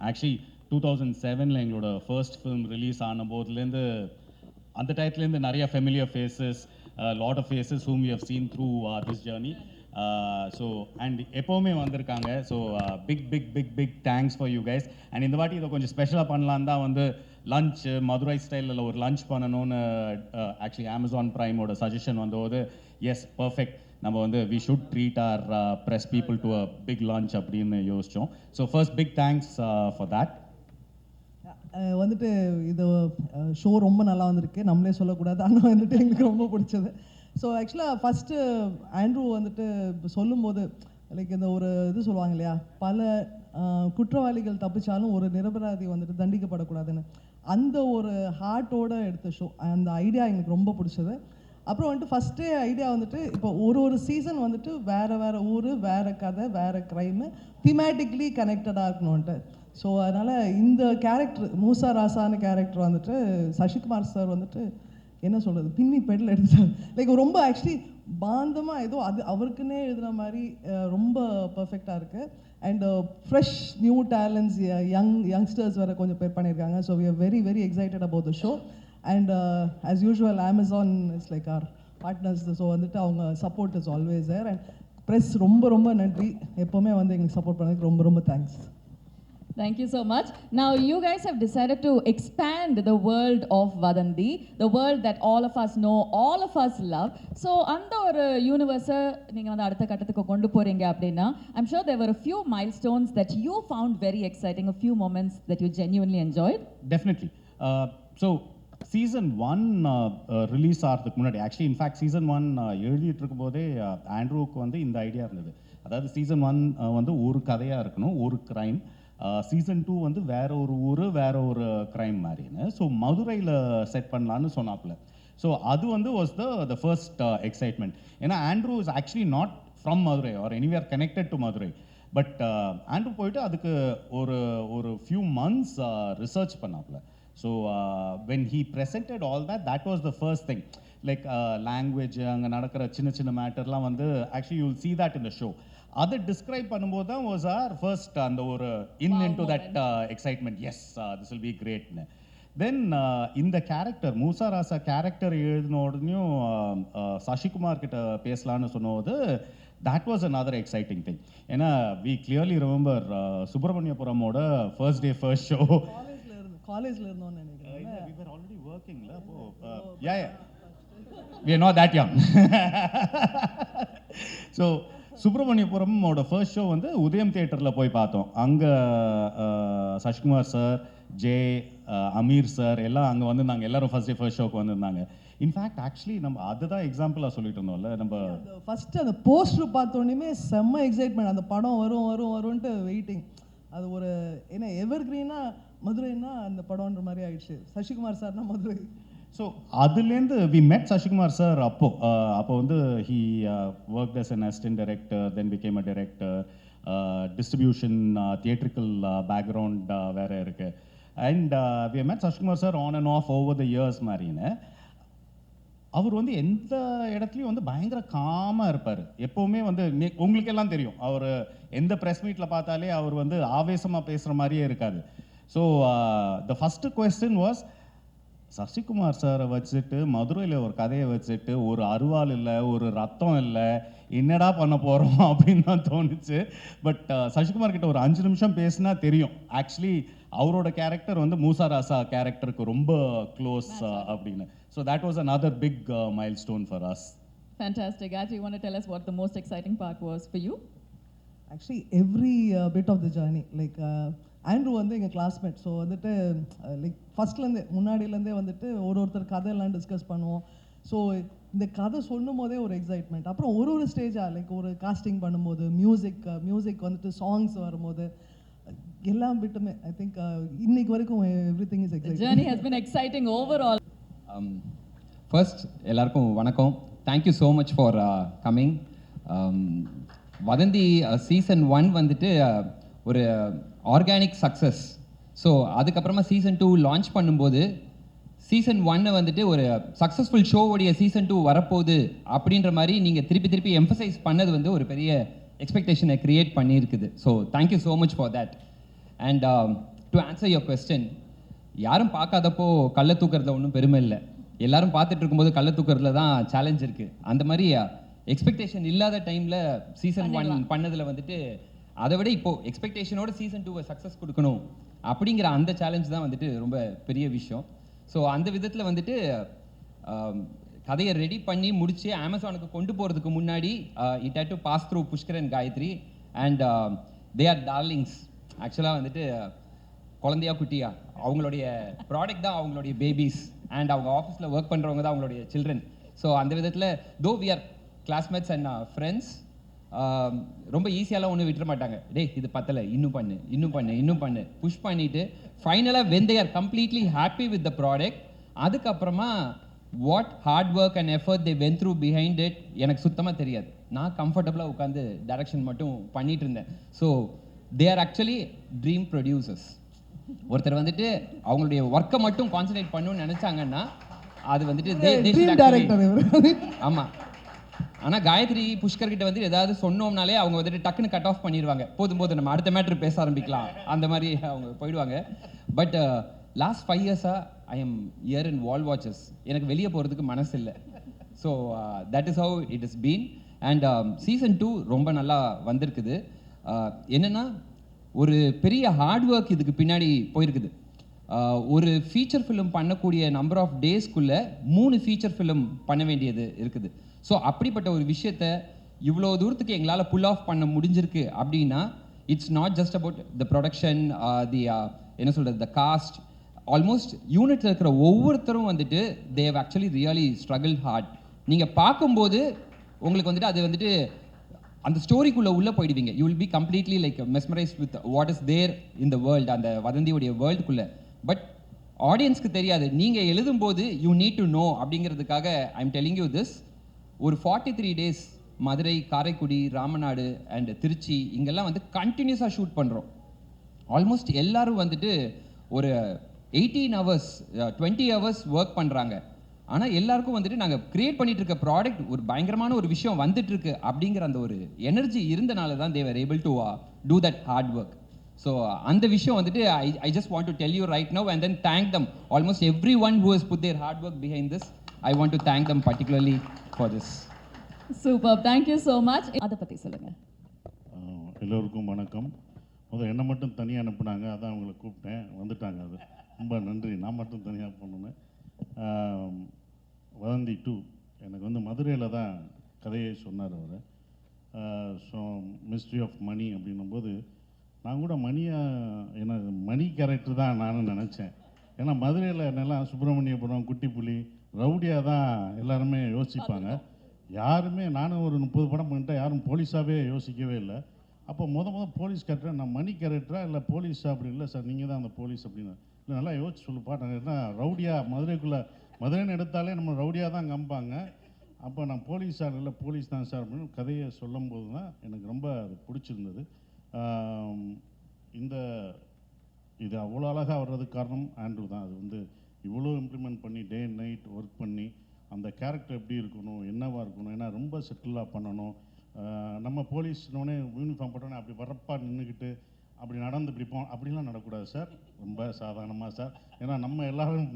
Actually 2007 எங்களோட first film release ஆன போதுலேருந்து அந்த டயத்துலேருந்து நிறைய familiar faces, lot of faces whom we have seen through this journey. So and எப்போவுமே வந்திருக்காங்க. So big thanks for you guys. And இந்த வாட்டி இதை கொஞ்சம் ஸ்பெஷலாக பண்ணலான்னு தான் வந்து லஞ்ச் மதுரை ஸ்டைலில் ஒரு லஞ்ச் பண்ணணும்னு ஆக்சுவலி அமேசான் ப்ரைமோட சஜஷன் வந்தபோது எஸ் பர்ஃபெக்ட், நம்ம வந்து we should treat our press people to a big launch அப்படின்னு யோசித்தோம். So first big thanks for that. வந்துட்டு இது ஷோ ரொம்ப நல்லா வந்திருக்கு, நம்மளே சொல்லக்கூடாது, ஆனால் வந்துட்டு எங்களுக்கு ரொம்ப பிடிச்சது. ஸோ ஆக்சுவலாக ஃபஸ்ட்டு ஆண்ட்ரூ வந்துட்டு சொல்லும்போது லைக் இந்த ஒரு இது சொல்லுவாங்க இல்லையா, பல குற்றவாளிகள் தப்பிச்சாலும் ஒரு நிரபராதி வந்துட்டு தண்டிக்கப்படக்கூடாதுன்னு, அந்த ஒரு ஹார்ட்டோடு எடுத்த ஷோ. அந்த ஐடியா எங்களுக்கு ரொம்ப பிடிச்சது. அப்புறம் வந்துட்டு ஃபஸ்ட்டே ஐடியா வந்துட்டு இப்போ ஒரு சீசன் வந்துட்டு வேறு ஊர், வேறு கதை, வேறு க்ரைமு, திமேட்டிக்லி கனெக்டடாக இருக்கணும்ன்ட்டு. ஸோ அதனால் இந்த கேரக்டர் மூசா ராசான கேரக்டர் வந்துட்டு சசிகுமார் சார் வந்துட்டு என்ன சொல்கிறது, பின்னி பெடல் எடுத்துட்டார். லைக் ரொம்ப ஆக்சுவலி பாந்தமாக ஏதோ அது அவருக்குன்னே எழுதுன மாதிரி ரொம்ப பர்ஃபெக்டாக இருக்குது. And fresh new talents, youngsters வேறு கொஞ்சம் பேர் பண்ணியிருக்காங்க. So we are very excited about the show. And as usual Amazon is like our partners. So வந்துட்டு அவங்க support is always there. And press ரொம்ப நன்றி, எப்போவுமே வந்து எங்களுக்கு சப்போர்ட் பண்ணதுக்கு ரொம்ப thanks. Thank you so much. Now you guys have decided to expand the world of Vadanthi, the world that all of us know, all of us love. So அந்த ஒரு யூனிவர்ஸை நீங்கள் வந்து அடுத்த கட்டத்துக்கு கொண்டு போகிறீங்க அப்படின்னா, I'm sure there were a few milestones that you found very exciting, a few moments that you genuinely enjoyed. Definitely. So season 1 release ஆகிறதுக்கு முன்னாடி ஆக்சுவலி இன்ஃபேக்ட் சீசன் 1 எழுதிட்டு இருக்கும்போதே ஆண்ட்ரூவுக்கு வந்து இந்த ஐடியா இருந்தது. அதாவது சீசன் 1 வந்து ஒரு கதையாக இருக்கணும், ஒரு க்ரைம். சீசன் 2 வந்து வேற ஒரு ஊர், வேற ஒரு க்ரைம் மாதிரின்னு. ஸோ மதுரையில் செட் பண்ணலான்னு சொன்னாப்புல. ஸோ அது வந்து வாஸ் த ஃபர்ஸ்ட் எக்ஸைட்மெண்ட். ஏன்னா Andrew is actually not from Madurai or anywhere connected to Madurai. But Andrew போயிட்டு அதுக்கு ஒரு ஃபியூ மந்த்ஸ் ரிசர்ச் பண்ணாப்புல. So when he presented all that was the first thing. Like language, அங்கே நடக்கிற சின்ன மேட்டர்லாம் வந்து actually you will see that in the show. அதை டிஸ்கிரைப் பண்ணும்போது தான் வாஸ் ஆர் ஃபர்ஸ்ட் அந்த ஒரு into that excitement. Yes this will B கிரேட்னு. தென் இந்த கேரக்டர் மூசா ராசா கேரக்டர் எழுதின உடனேயும் சசிகுமார் கிட்ட பேசலான்னு சொன்னபோது that was another exciting thing. ஏன்னா we clearly remember சுப்பிரமணியபுரமோட ஃபர்ஸ்ட் டே ஃபர்ஸ்ட் ஷோ காலேஜில் இருந்தோம்னு நினைக்கிறேன். we were already working la appo yeah we are not that young. So சுப்பிரமணியபுரமோட ஃபர்ஸ்ட் ஷோ வந்து உதயம் தியேட்டரில் போய் பார்த்தோம். அங்கே சசிகுமார் சார், ஜே, அமீர் சார் எல்லாம் அங்கே வந்து நாங்கள் எல்லோரும் ஃபர்ஸ்ட் ஷோக்கு வந்திருந்தாங்க. இன்ஃபேக்ட் ஆக்சுவலி நம்ம அதுதான் எக்ஸாம்பிளாக சொல்லிட்டு இருந்தோம்ல. நம்ம ஃபஸ்ட்டு அந்த போஸ்டர் பார்த்தோன்னே செம்ம எக்ஸைட்மெண்ட், அந்த படம் வரும்ன்ட்டு வெயிட்டிங். அது ஒரு ஏன்னா எவர் கிரீனாக மதுரைன்னா அந்த படம்ன்ற மாதிரி ஆயிடுச்சு. சசிகுமார் சார்னா மதுரை. ஸோ அதுலேருந்து வி மெட் சசிகுமார் சார். அப்போ வந்து he work as an assistant director, then became a director, distribution, theatrical background வேறு இருக்குது. And we met Sasikumar sir on and off over the years மாதிரின்னு. அவர் வந்து எந்த இடத்துலையும் வந்து பயங்கர காமாக இருப்பார். எப்போவுமே வந்து உங்களுக்கெல்லாம் தெரியும், அவர் எந்த ப்ரெஸ் மீட்டில் பார்த்தாலே அவர் வந்து ஆவேசமாக பேசுகிற மாதிரியே இருக்காது. So the first question was, Sasikumar சாரை வச்சுட்டு மதுரையில் ஒரு கதையை வச்சுட்டு ஒரு அருவாள் இல்லை, ஒரு ரத்தம் இல்லை, என்னடா பண்ண போகிறோம் அப்படின்னு தான் தோணுச்சு. பட் சசிகுமார் கிட்ட ஒரு 5 நிமிஷம் பேசினா தெரியும் ஆக்சுவலி அவரோட கேரக்டர் வந்து மூசா ராசா கேரக்டருக்கு ரொம்ப க்ளோஸ் அப்படின்னு. So that was another big milestone for us. Fantastic. Actually, you want to tell us what the most exciting part was for you? Actually, every bit of the journey. Like Andrew வந்து எங்கள் classmate. So வந்துட்டு like முன்னாடியிலேருந்தே வந்துட்டு ஒருத்தர் கதையெல்லாம் discuss பண்ணுவோம். So இந்த கதை சொல்லும் போதே ஒரு எக்ஸைட்மெண்ட். அப்புறம் ஒரு ஸ்டேஜாக லைக் ஒரு காஸ்டிங் பண்ணும்போது மியூசிக் வந்துட்டு சாங்ஸ் வரும்போது எல்லாம் விட்டுமே ஐ திங்க் இன்னைக்கு வரைக்கும் everything is exciting. Journey has been exciting overall. First எல்லாருக்கும் வணக்கம். Thank you so much for coming. வதந்தி சீசன் 1 வந்துட்டு ஒரு ஆர்கானிக் சக்ஸஸ். ஸோ அதுக்கப்புறமா சீசன் 2 லான்ச் பண்ணும்போது சீசன் 1 வந்துட்டு ஒரு சக்ஸஸ்ஃபுல் ஷோவோடைய சீசன் 2 வரப்போகுது அப்படின்ற மாதிரி நீங்கள் திருப்பி எம்பசைஸ் பண்ணது வந்து ஒரு பெரிய எக்ஸ்பெக்டேஷனை க்ரியேட் பண்ணியிருக்குது. So thank you so much for that. And to answer your question, யாரும் பார்க்காதப்போ கள்ள தூக்குறதுல ஒன்றும் பெருமை இல்லை. எல்லாரும் பார்த்துட்டு இருக்கும்போது கள்ள தூக்குறதுல தான் சேலஞ்ச் இருக்குது. அந்த மாதிரி எக்ஸ்பெக்டேஷன் இல்லாத டைமில் சீசன் 1 பண்ணதில் வந்துட்டு அதை விட இப்போது எக்ஸ்பெக்டேஷனோட சீசன் 2 சக்ஸஸ் கொடுக்கணும் அப்படிங்கிற அந்த சேலஞ்ச் தான் வந்துட்டு ரொம்ப பெரிய விஷயம். ஸோ அந்த விதத்தில் வந்துட்டு கதையை ரெடி பண்ணி முடிச்சு அமேசானுக்கு கொண்டு போகிறதுக்கு முன்னாடி it had to pass through Pushkar and Gayathri and they are darlings. ஆக்சுவலாக வந்துட்டு குழந்தையா குட்டியா அவங்களுடைய ப்ராடக்ட் தான் அவங்களுடைய பேபிஸ் அண்ட் அவங்க ஆஃபீஸில் ஒர்க் பண்ணுறவங்க தான் அவங்களுடைய சில்ட்ரன். ஸோ அந்த விதத்தில் though we are classmates and friends, ரொம்ப ஈஸியாலாம் ஒன்றும் விட்டுற மாட்டாங்க. டேய் இது பத்தலை, இன்னும் பண்ணு புஷ் பண்ணிவிட்டு ஃபைனலாக when they are completely happy with the product, அதுக்கப்புறமா what hard work and effort they went through behind it எனக்கு சுத்தமாக தெரியாது. நான் கம்ஃபர்டபுளாக உட்காந்து டைரக்ஷன் மட்டும் பண்ணிட்டு இருந்தேன். So they are actually dream producers. ஒருத்தர் வந்துட்டு அவங்களுடைய ஒர்க்கை மட்டும் கான்சன்ட்ரேட் பண்ணணும்னு நினைச்சாங்கன்னா அது வந்துட்டு ஆமாம். ஆனால் காயத்ரி புஷ்கர் கிட்ட வந்து ஏதாவது சொன்னோம்னாலே அவங்க வந்துட்டு டக்குன்னு கட் ஆஃப் பண்ணிடுவாங்க. போதும் நம்ம அடுத்த மேட்ரு பேச ஆரம்பிக்கலாம் அந்த மாதிரி அவங்க போயிடுவாங்க. பட் லாஸ்ட் 5 இயர்ஸாக I am year in wall watches. எனக்கு வெளியே போகிறதுக்கு மனசு இல்லை. So that is how it is been. And season 2 ரொம்ப நல்லா வந்திருக்குது. என்னென்னா ஒரு பெரிய ஹார்ட் ஒர்க் இதுக்கு பின்னாடி போயிருக்குது. ஒரு ஃபீச்சர் ஃபிலிம் பண்ணக்கூடிய நம்பர் ஆஃப் டேஸ்க்குள்ளே 3 ஃபீச்சர் ஃபிலிம் பண்ண வேண்டியது இருக்குது. ஸோ அப்படிப்பட்ட ஒரு விஷயத்தை இவ்வளோ தூரத்துக்கு எங்களால் புல் ஆஃப் பண்ண முடிஞ்சிருக்கு அப்படின்னா it's not just about the production, the என்ன சொல்கிறது, த காஸ்ட். ஆல்மோஸ்ட் யூனிட்டில் இருக்கிற ஒவ்வொருத்தரும் வந்துட்டு they have actually really struggle hard. நீங்கள் பார்க்கும்போது உங்களுக்கு வந்துட்டு அது வந்துட்டு அந்த ஸ்டோரிக்குள்ளே உள்ளே போயிடுவீங்க. You will be completely like mesmerized with what is there in the world, அந்த வதந்தியுடைய வேர்ல்டுக்குள்ளே. பட் ஆடியன்ஸ்க்கு தெரியாது. நீங்கள் எழுதும்போது யூ நீட் டு நோ அப்படிங்கிறதுக்காக I am telling you this. ஒரு 43 டேஸ் மதுரை, காரைக்குடி, ராமநாடு அண்ட் திருச்சி இங்கெல்லாம் வந்து கண்டினியூஸாக ஷூட் பண்ணுறோம். ஆல்மோஸ்ட் எல்லாரும் வந்துட்டு ஒரு 18 hours 20 hours ஒர்க் பண்ணுறாங்க. ஆனால் எல்லாருக்கும் வந்துட்டு நாங்கள் கிரியேட் பண்ணிட்டு இருக்க ப்ராடக்ட் ஒரு பயங்கரமான ஒரு விஷயம் வந்துட்டு இருக்கு அப்படிங்கிற அந்த ஒரு எனர்ஜி இருந்தனால தான் they were able to do that hard work. So அந்த விஷயம் வந்துட்டு I just want to tell you right now and then thank them. Almost every one who has put their hard work behind this. I want to thank them particularly for this. Super, thank you so much. அதை பற்றி சொல்லுங்கள். எல்லோருக்கும் வணக்கம். முதல் என்னை மட்டும் தனியாக அனுப்புனாங்க, அதான் அவங்களை கூப்பிட்டேன், வந்துட்டாங்க. அது ரொம்ப நன்றி. நான் மட்டும் தனியாக போனேன். வதந்தி 2 எனக்கு வந்து மதுரையில் தான் கதையை சொன்னார் அவர். ஸோ மிஸ்ட்ரி ஆஃப் மணி அப்படின்னும்போது நான் கூட எனக்கு மணி கேரக்டர் தான் நானும் நினச்சேன். ஏன்னா மதுரையில் என்னெல்லாம் சுப்பிரமணியபுரம், குட்டிப்புலி, ரவுடியாக தான் எல்லாருமே யோசிப்பாங்க. யாருமே நானும் ஒரு 30 படம் பண்ணிட்டேன், யாரும் போலீஸாகவே யோசிக்கவே இல்லை. அப்போ போலீஸ் கேரக்டர் நான் மணி கேரக்டரா இல்லை போலீஸா அப்படி இல்லை சார், நீங்கள் தான் அந்த போலீஸ் அப்படின்னு. இல்லை நல்லா யோசிச்சு சொல்லுப்பா, நாங்கள் என்ன ரவுடியாக மதுரைன்னு எடுத்தாலே நம்ம ரவுடியாக தான் கம்பாங்க. அப்போ நான் போலீஸ் சார் இல்லை போலீஸ் தான் சார் அப்படின்னு கதையை சொல்லும் போது தான் எனக்கு ரொம்ப அது பிடிச்சிருந்தது. இது அவ்வளோ அழகாக வர்றதுக்கு காரணம் ஆண்ட்ரூ தான். அது வந்து இவ்வளோ இம்ப்ளிமெண்ட் பண்ணி டே அண்ட் நைட் ஒர்க் பண்ணி அந்த கேரக்டர் எப்படி இருக்கணும், என்னவாக இருக்கணும், ஏன்னா ரொம்ப செட்டிலாக பண்ணணும். நம்ம போலீஸ்னோடனே யூனிஃபார்ம் போட்டோன்னே அப்படி வரப்பா நின்றுக்கிட்டு அப்படி நடந்து பிடிப்போம், அப்படிலாம் நடக்கூடாது சார். ரொம்ப சாதாரணமாக சார். ஏன்னா நம்ம எல்லாரும்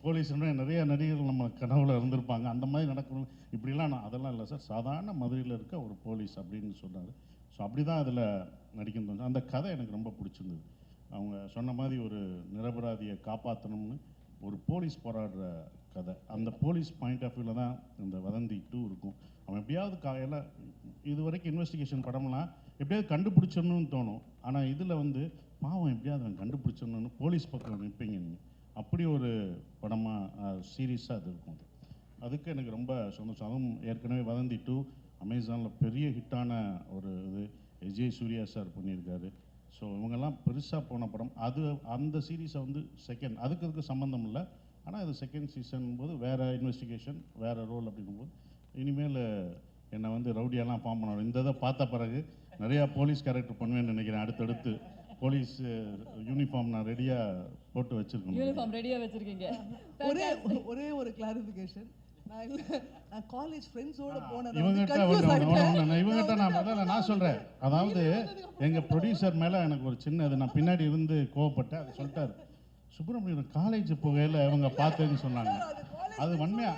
போலீஸ்னோட நிறைய நடிகர்கள் நம்ம கனவுல இருந்திருப்பாங்க, அந்த மாதிரி நடக்கணும். இப்படிலாம் அதெல்லாம் இல்லை சார், சாதாரண மதுரையில் இருக்க ஒரு போலீஸ் அப்படின்னு சொன்னார். ஸோ அப்படி தான் அதில் நடிக்கணும். அந்த கதை எனக்கு ரொம்ப பிடிச்சிருந்தது. அவங்க சொன்ன மாதிரி ஒரு நிரபராதியை காப்பாற்றணும்னு ஒரு போலீஸ் போராடுற கதை. அந்த போலீஸ் பாயிண்ட் ஆஃப் வியூவில் தான் இந்த வதந்தி 2 இருக்கும். அவன் எப்படியாவது எல்லாம் இது வரைக்கும் இன்வெஸ்டிகேஷன் படம்லாம் எப்படியாவது கண்டுபிடிச்சிடணும்னு தோணும். ஆனால் இதில் வந்து பாவம் எப்படியாவது அவன் கண்டுபிடிச்சிடணும்னு போலீஸ் பக்கம் நிற்பீங்க நீங்கள். அப்படி ஒரு படமாக சீரியஸாக அது இருக்கும். அதுக்கு எனக்கு ரொம்ப சந்தோஷம். அதுவும் ஏற்கனவே வதந்தி 2 அமேசானில் பெரிய ஹிட்டான ஒரு இது விஜய் சூர்யா சார் பண்ணியிருக்காரு. ஸோ இவங்கெல்லாம் பெருசாக போன படம். அந்த சீரீஸை வந்து செகண்ட் அதுக்கு சம்மந்தம் இல்லை. ஆனால் இது செகண்ட் சீசன் போது வேறு இன்வெஸ்டிகேஷன் வேறு ரோல் அப்படிங்கும்போது இனிமேல் என்னை வந்து ரவுடியெல்லாம் ஃபார்ம் பண்ணணும். இந்த இதை பார்த்த பிறகு நிறையா போலீஸ் கேரக்டர் பண்ணுவேன்னு நினைக்கிறேன். அடுத்தடுத்து போலீஸ் யூனிஃபார்ம் நான் ரெடியாக போட்டு வச்சுருக்கேன். யூனிஃபார்ம் ரெடியாக வச்சுருக்கீங்க. ஒரே ஒரு கிளாரிஃபிகேஷன். நான் இல்லை, நான் காலேஜ் ஃப்ரெண்ட்ஸோட போனது இவங்ககிட்ட இவங்ககிட்ட நான் முதல்ல நான் சொல்கிறேன். அதாவது எங்கள் ப்ரொடியூசர் மேலே எனக்கு ஒரு சின்ன இது, நான் பின்னாடி இருந்து கோவப்பட்டேன். அதை சொல்லிட்டாரு, சுப்பிரமணியன் காலேஜ் போகையில் இவங்க பார்த்தேன்னு சொன்னாங்க. அது உண்மையா?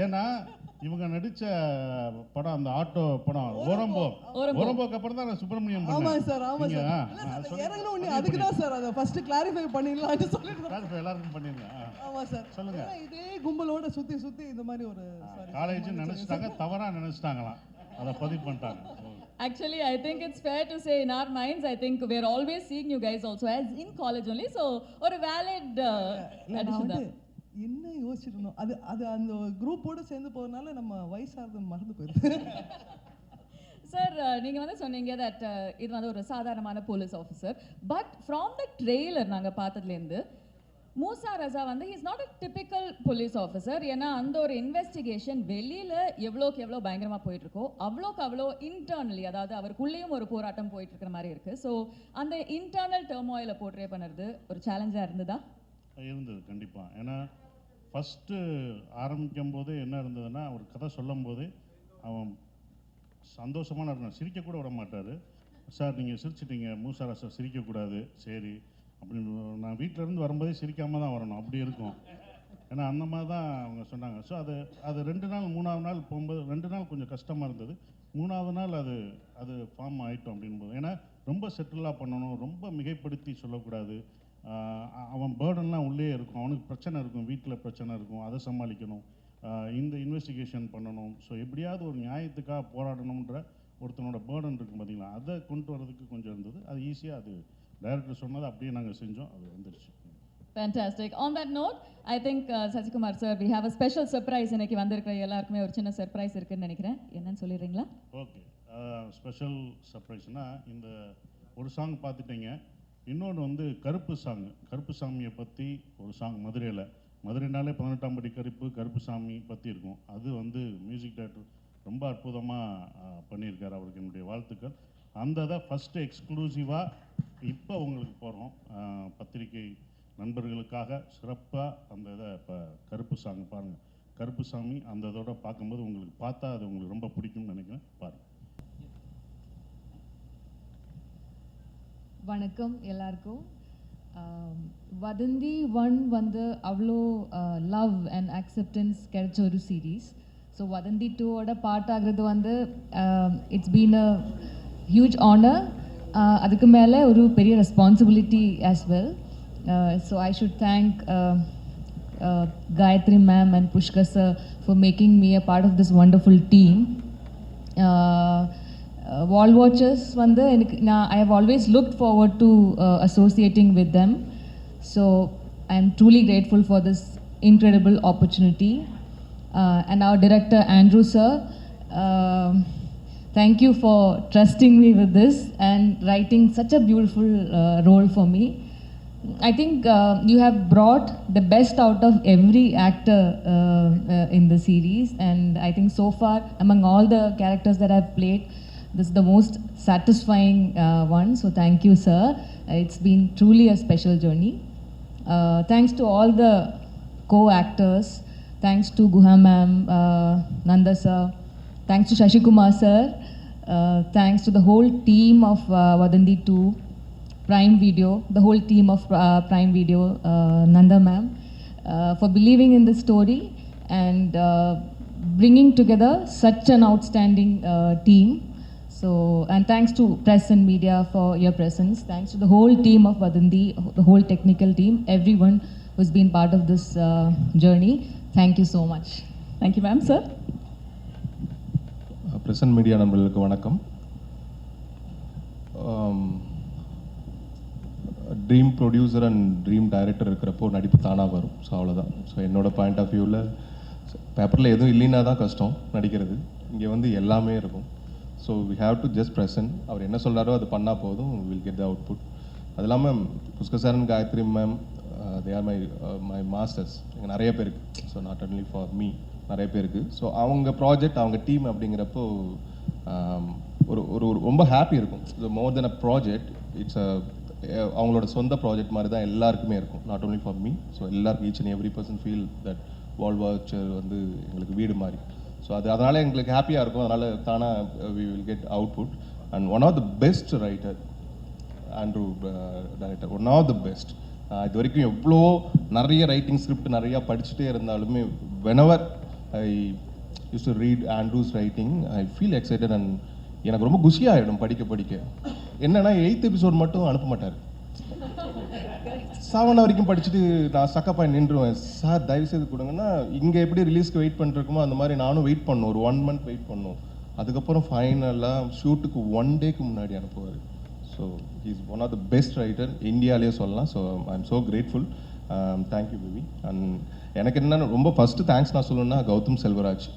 ஏன்னா இவங்க நடித்த படம், அந்த ஆட்டோ படம் ஓரம்போக்கு அப்புறம் தான் நான் சுப்பிரமணியம் ஆமா பண்ணேன். சார், ஆமா சார். இறங்கணும் ஒண்ணு, அதுக்கு தான் சார் அதை ஃபர்ஸ்ட் கிளாரிஃபை பண்ணிடலாம்னு சொல்லிட்டு எல்லாருக்கும் பண்ணிருங்க. ஆமா சார், சொல்லுங்க. இதே கும்பலோட சுத்தி சுத்தி இந்த மாதிரி ஒரு காலேஜ் நினைச்சிட்டாங்க, தவறா நினைச்சிட்டாங்களாம், அதை பதிவு பண்ணிட்டாங்க. Actually, I think it's fair to say in our minds, I think we're always seeing you guys also as in college only. So, or a valid addition there. என்ன யோசிச்சிருந்தோம், அது அது அந்த குரூப்போட சேர்ந்து போறதுனால நம்ம வயசாகிறது மறந்து போயிடுது. சார், நீங்கள் வந்து சொன்னீங்க தட் இது வந்து ஒரு சாதாரணமான police officer. But from the trailer நாங்கள் பார்த்ததுலேருந்து மூசா ரசா வந்து is not a typical police officer. ஏன்னா அந்த ஒரு இன்வெஸ்டிகேஷன் வெளியில் எவ்வளோக்கு எவ்வளோ பயங்கரமாக போயிட்டுருக்கோ அவ்வளோக்கு அவ்வளோ இன்டர்னலி, அதாவது அவருக்குள்ளேயும் ஒரு போராட்டம் போயிட்டுருக்கிற மாதிரி இருக்குது. ஸோ அந்த இன்டர்னல் டெர்மாயிலை போர்ட்ரே பண்ணுறது ஒரு சேலஞ்சாக இருந்ததா? இருந்தது கண்டிப்பாக. ஏன்னா ஃபஸ்ட்டு ஆரம்பிக்கும் போது என்ன இருந்ததுன்னா, ஒரு கதை சொல்லும் போது அவன் சந்தோஷமான இருந்தான், சிரிக்கக்கூட விட மாட்டார். சார் நீங்கள் சிரிச்சிட்டீங்க, மூசாரா சார் சிரிக்கக்கூடாது, சரி அப்படின்னு. நான் வீட்டிலேருந்து வரும்போதே சிரிக்காமல் தான் வரணும், அப்படி இருக்கும். ஏன்னா அந்த மாதிரி தான் அவங்க சொன்னாங்க. ஸோ அது 2 நாள் 3ஆவது நாள் போகும்போது 2 நாள் கொஞ்சம் கஷ்டமாக இருந்தது. 3ஆவது நாள் அது ஃபார்ம் ஆகிட்டோம் அப்படின்போது. ஏன்னா ரொம்ப செட்டிலாக பண்ணணும், ரொம்ப மிகைப்படுத்தி சொல்லக்கூடாது. அவன் பேர்டன்லாம் உள்ளே இருக்கும், அவனுக்கு பிரச்சனை இருக்கும், வீட்டில் பிரச்சனை இருக்கும், அதை சமாளிக்கணும், இந்த இன்வெஸ்டிகேஷன் பண்ணணும். ஸோ எப்படியாவது ஒரு நியாயத்துக்காக போராடணுன்ற ஒருத்தனோட பேர்டன் இருக்கும் பார்த்தீங்களா, அதை கொண்டு வரதுக்கு கொஞ்சம் இருந்தது. அது ஈஸியாக, அது டைரக்டர் சொன்னதை அப்படியே நாங்கள் செஞ்சோம், அது வந்துருச்சு. Fantastic. On that note, I think Sasikumar sir, we have a special surprise. இன்னைக்கு வந்திருக்கிற எல்லாருக்குமே ஒரு சின்ன சர்ப்ரைஸ் இருக்குன்னு நினைக்கிறேன். என்னன்னு சொல்லிடுறீங்களா? ஓகே, ஸ்பெஷல் சர்ப்ரைஸ்னால் இந்த ஒரு சாங் பார்த்துட்டீங்க. இன்னொன்று வந்து கருப்பு சாமியை பற்றி ஒரு சாங் மதுரைனாலே 18ஆம் படி கருப்பு சாமி பற்றி இருக்கும். அது வந்து மியூசிக் டைரக்டர் ரொம்ப அற்புதமாக பண்ணியிருக்காரு, அவருக்கு என்னுடைய வாழ்த்துக்கள். அந்த இதை ஃபஸ்ட்டு எக்ஸ்க்ளூசிவாக இப்போ உங்களுக்கு போகிறோம், பத்திரிகை நண்பர்களுக்காக சிறப்பாக அந்த இதை. இப்போ கருப்பு சாங் பாருங்கள், கருப்பு சாமி அந்த இதோட பார்க்கும்போது உங்களுக்கு பார்த்தா அது உங்களுக்கு ரொம்ப பிடிக்கும்னு நினைக்கிறேன். பாருங்கள். வணக்கம் எல்லாருக்கும். வதந்தி 1 வந்து அவ்வளோ லவ் அண்ட் அக்செப்டன்ஸ் கிடைச்ச ஒரு சீரீஸ். ஸோ வதந்தி 2ஓட பார்ட் ஆகிறது வந்து it's been a huge honour. அதுக்கு மேலே ஒரு பெரிய responsibility as well. So I should thank Gayatri ma'am and Pushkar sir for making me a part of this wonderful team. Wall Watchers வந்து எனக்கு I have always looked forward to associating with them. So I am truly grateful for this incredible opportunity. And our director Andrew sir, thank you for trusting me with this and writing such a beautiful role for me. I think you have brought the best out of every actor in the series, and I think so far among all the characters that I've played, this is the most satisfying one. So thank you sir, it's been truly a special journey. Thanks to all the co-actors, thanks to Guha ma'am, Nanda sir, thanks to Sasikumar sir, thanks to the whole team of Vadandi 2, Prime Video, the whole team of Prime Video, Nanda ma'am, for believing in the story and bringing together such an outstanding team. So, and thanks to press and media for your presence. Thanks to the whole team of Vadandi, the whole technical team, everyone who's been part of this journey. Thank you so much. Thank you ma'am. Sir, press and media நண்பர்களுக்கு வணக்கம். Dream producer and dream director இருக்கிறப்போ நடிப்பு தானாக வரும். So அவ்வளோதான். So என்னோடய point of வியூவில் பேப்பரில் எதுவும் இல்லைன்னா தான் கஷ்டம் நடிக்கிறது, இங்கே வந்து எல்லாமே இருக்கும். So we have to just present. அவர் என்ன சொல்கிறாரோ அது பண்ணால் போதும், வில் கெட் த அவுட்புட். அது இல்லாமல் Pushkar sir and Gayathri ma'am, they are my masters. இங்கே நிறைய பேருக்கு, so not only for me, நிறைய பேருக்கு. ஸோ அவங்க ப்ராஜெக்ட், அவங்க டீம் அப்படிங்கிறப்போ ஒரு ஒரு ரொம்ப ஹாப்பி இருக்கும். So more than a project, it's அவங்களோட சொந்த ப்ராஜெக்ட் மாதிரி தான் எல்லாருக்குமே இருக்கும், not only for me. So எல்லாருக்கும் each and every person feel that wall watcher வந்து எங்களுக்கு வீடு மாதிரி. ஸோ அதனால் எங்களுக்கு ஹாப்பியாக இருக்கும். அதனால் தானாக we will get output. And one of the best writer Andrew director, one of the best. இது வரைக்கும் எவ்வளோ நிறைய ரைட்டிங் ஸ்கிரிப்ட் நிறையா படிச்சுட்டே இருந்தாலுமே whenever I used to read Andrew's writing, I feel excited and எனக்கு ரொம்ப குஷியாகிடும் படிக்க. என்னன்னா 8th எபிசோட் மட்டும் அனுப்ப மாட்டார். 7 வரைக்கும் படிச்சுட்டு நான் சக்கப்பாய் நின்றுவேன். சார் தயவுசெய்து கொடுங்கன்னா, இங்கே எப்படி ரிலீஸ்க்கு வெயிட் பண்ணிருக்கோமோ அந்த மாதிரி நானும் வெயிட் பண்ணணும், ஒரு 1 month வெயிட் பண்ணணும். அதுக்கப்புறம் ஃபைனலாக ஷூட்டுக்கு 1 டேக்கு முன்னாடி அனுப்புவார். So he's one of the best writer இந்தியாவிலே சொல்லலாம். So I am so grateful. Thank you baby. And எனக்கு என்னென்னா ரொம்ப ஃபஸ்ட்டு தேங்க்ஸ் நான் சொல்லணும்னா கௌதம் செல்வராஜ்.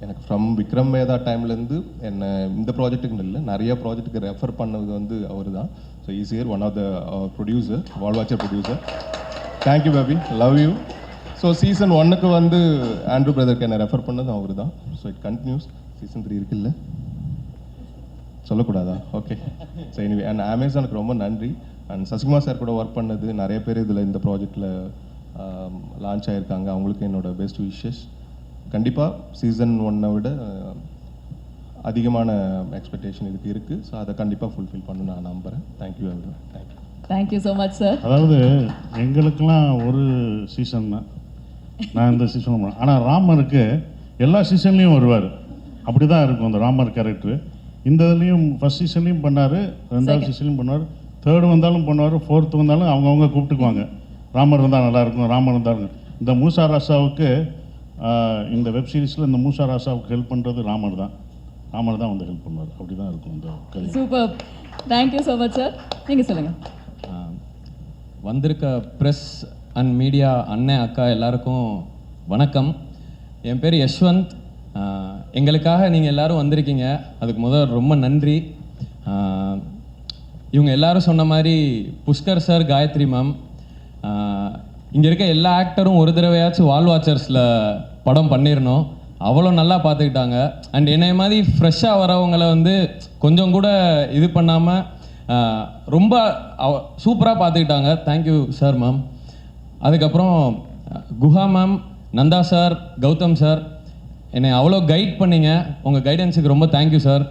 எனக்கு ஃப்ரம் விக்ரம் வேதா டைம்லேருந்து என்னை இந்த ப்ராஜெக்ட்டுக்கு இல்லை நிறைய ப்ராஜெக்ட்டுக்கு ரெஃபர் பண்ணது வந்து அவர் தான். So is here one of the producer, Wallwatcher producer. Thank you baby, love you. So season 1க்கு வந்து ஆண்ட்ரூ பிரதருக்கு என்னை ரெஃபர் பண்ணது அவர் தான். So it continuous. சீசன் 3 இருக்குல்ல, சொல்லக்கூடாதா? ஓகே. ஸோ எனிவே அண்ட் அமேசானுக்கு ரொம்ப நன்றி. அண்ட் சசிகுமார் சார் கூட ஒர்க் பண்ணது நிறைய பேர் இதில் இந்த ப்ராஜெக்டில் லான்ச் ஆகியிருக்காங்க. அவங்களுக்கு என்னோட பெஸ்ட் விஷஸ். கண்டிப்பாக சீசன் 1 விட அதிகமான எக்ஸ்பெக்டேஷன் இதுக்கு இருக்குது. ஸோ அதை கண்டிப்பாக ஃபுல்ஃபில் பண்ண நான் நம்புகிறேன். Thank you every one. Thank you. Thank you so much sir. அதாவது எங்களுக்கெல்லாம் ஒரு சீசன் தான், நான் இந்த சீசன். ஆனால் ராமருக்கு எல்லா சீசன்லேயும் வருவார். அப்படி தான் இருக்கும் அந்த ராமர் கேரக்டர். இந்த இதுலேயும் ஃபஸ்ட் சீசன்லேயும் பண்ணார், 2வது சீசன்லையும் பண்ணார், 3rd வந்தாலும் பண்ணுவார், 4th வந்தாலும் அவங்கவுங்க கூப்பிட்டுக்குவாங்க. ராமர் இருந்தால் நல்லாயிருக்கும், ராமர் இருந்தாலும். இந்த மூசா ராசாவுக்கு இந்த வெப் சீரிஸில் இந்த மூசா ராசாவுக்கு ஹெல்ப் பண்ணுறது ராமர் தான் வந்து ஹெல்ப் பண்ணுவார். அப்படி தான் இருக்கும் இந்த கதை. Super. Thank you so much sir. நீங்கள் சொல்லுங்கள். வந்திருக்க ப்ரெஸ் அண்ட் மீடியா அண்ணன் அக்கா எல்லாருக்கும் வணக்கம். என் பேர் யஷ்வந்த். எங்களுக்காக நீங்கள் எல்லோரும் வந்திருக்கீங்க, அதுக்கு முதல் ரொம்ப நன்றி. இவங்க எல்லாரும் சொன்ன மாதிரி புஷ்கர் சார், காயத்ரி மேம், இங்கே இருக்க எல்லா ஆக்டரும் ஒரு தடவையாச்சும் வால் வாச்சர்ஸில் படம் பண்ணிடணும். அவ்வளோ நல்லா பார்த்துக்கிட்டாங்க. அண்ட் என்னை மாதிரி ஃப்ரெஷ்ஷாக வரவங்களை வந்து கொஞ்சம் கூட இது பண்ணாமல் ரொம்ப சூப்பராக பார்த்துக்கிட்டாங்க. Thank you sir ma'am. அதுக்கப்புறம் Guha ma'am, Nanda sir, Gautham sir, என்னை அவ்வளோ கைட் பண்ணிங்க. உங்கள் கைடன்ஸுக்கு ரொம்ப தேங்க்யூ சார்.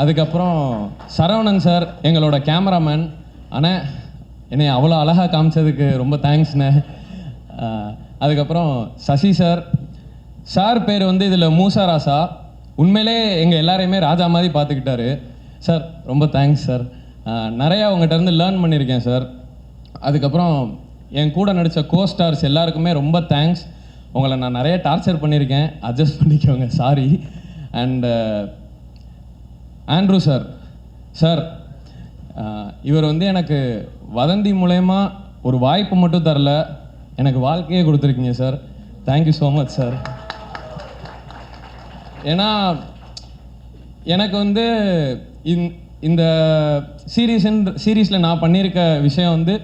அதுக்கப்புறம் சரவணன் சார், எங்களோட கேமராமேன். ஆனால் என்னை அவ்வளோ அழகாக காமிச்சதுக்கு ரொம்ப தேங்க்ஸ்ண்ணே. அதுக்கப்புறம் சசி சார். சார் பேர் வந்து இதில் மூசா ராசா. உண்மையிலே எங்கள் எல்லாரையுமே ராஜா மாதிரி பார்த்துக்கிட்டாரு சார். ரொம்ப தேங்க்ஸ் சார். நிறையா உங்கள்கிட்ட இருந்து லேர்ன் பண்ணியிருக்கேன் சார். அதுக்கப்புறம் என் கூட நடித்த கோஸ்டார்ஸ் எல்லாருக்குமே ரொம்ப தேங்க்ஸ். உங்களை நான் நிறைய டார்ச்சர் பண்ணியிருக்கேன், அட்ஜஸ்ட் பண்ணிக்கோங்க, sorry. And Andrew sir, sir இவர் வந்து எனக்கு வதந்தி மூலயமா ஒரு வாய்ப்பு மட்டும் தரல, எனக்கு வாழ்க்கையே கொடுத்துருக்கீங்க sir. Thank you so much sir. ஏன்னா எனக்கு வந்து இந்த சீரீஸில் நான் பண்ணியிருக்க விஷயம் வந்து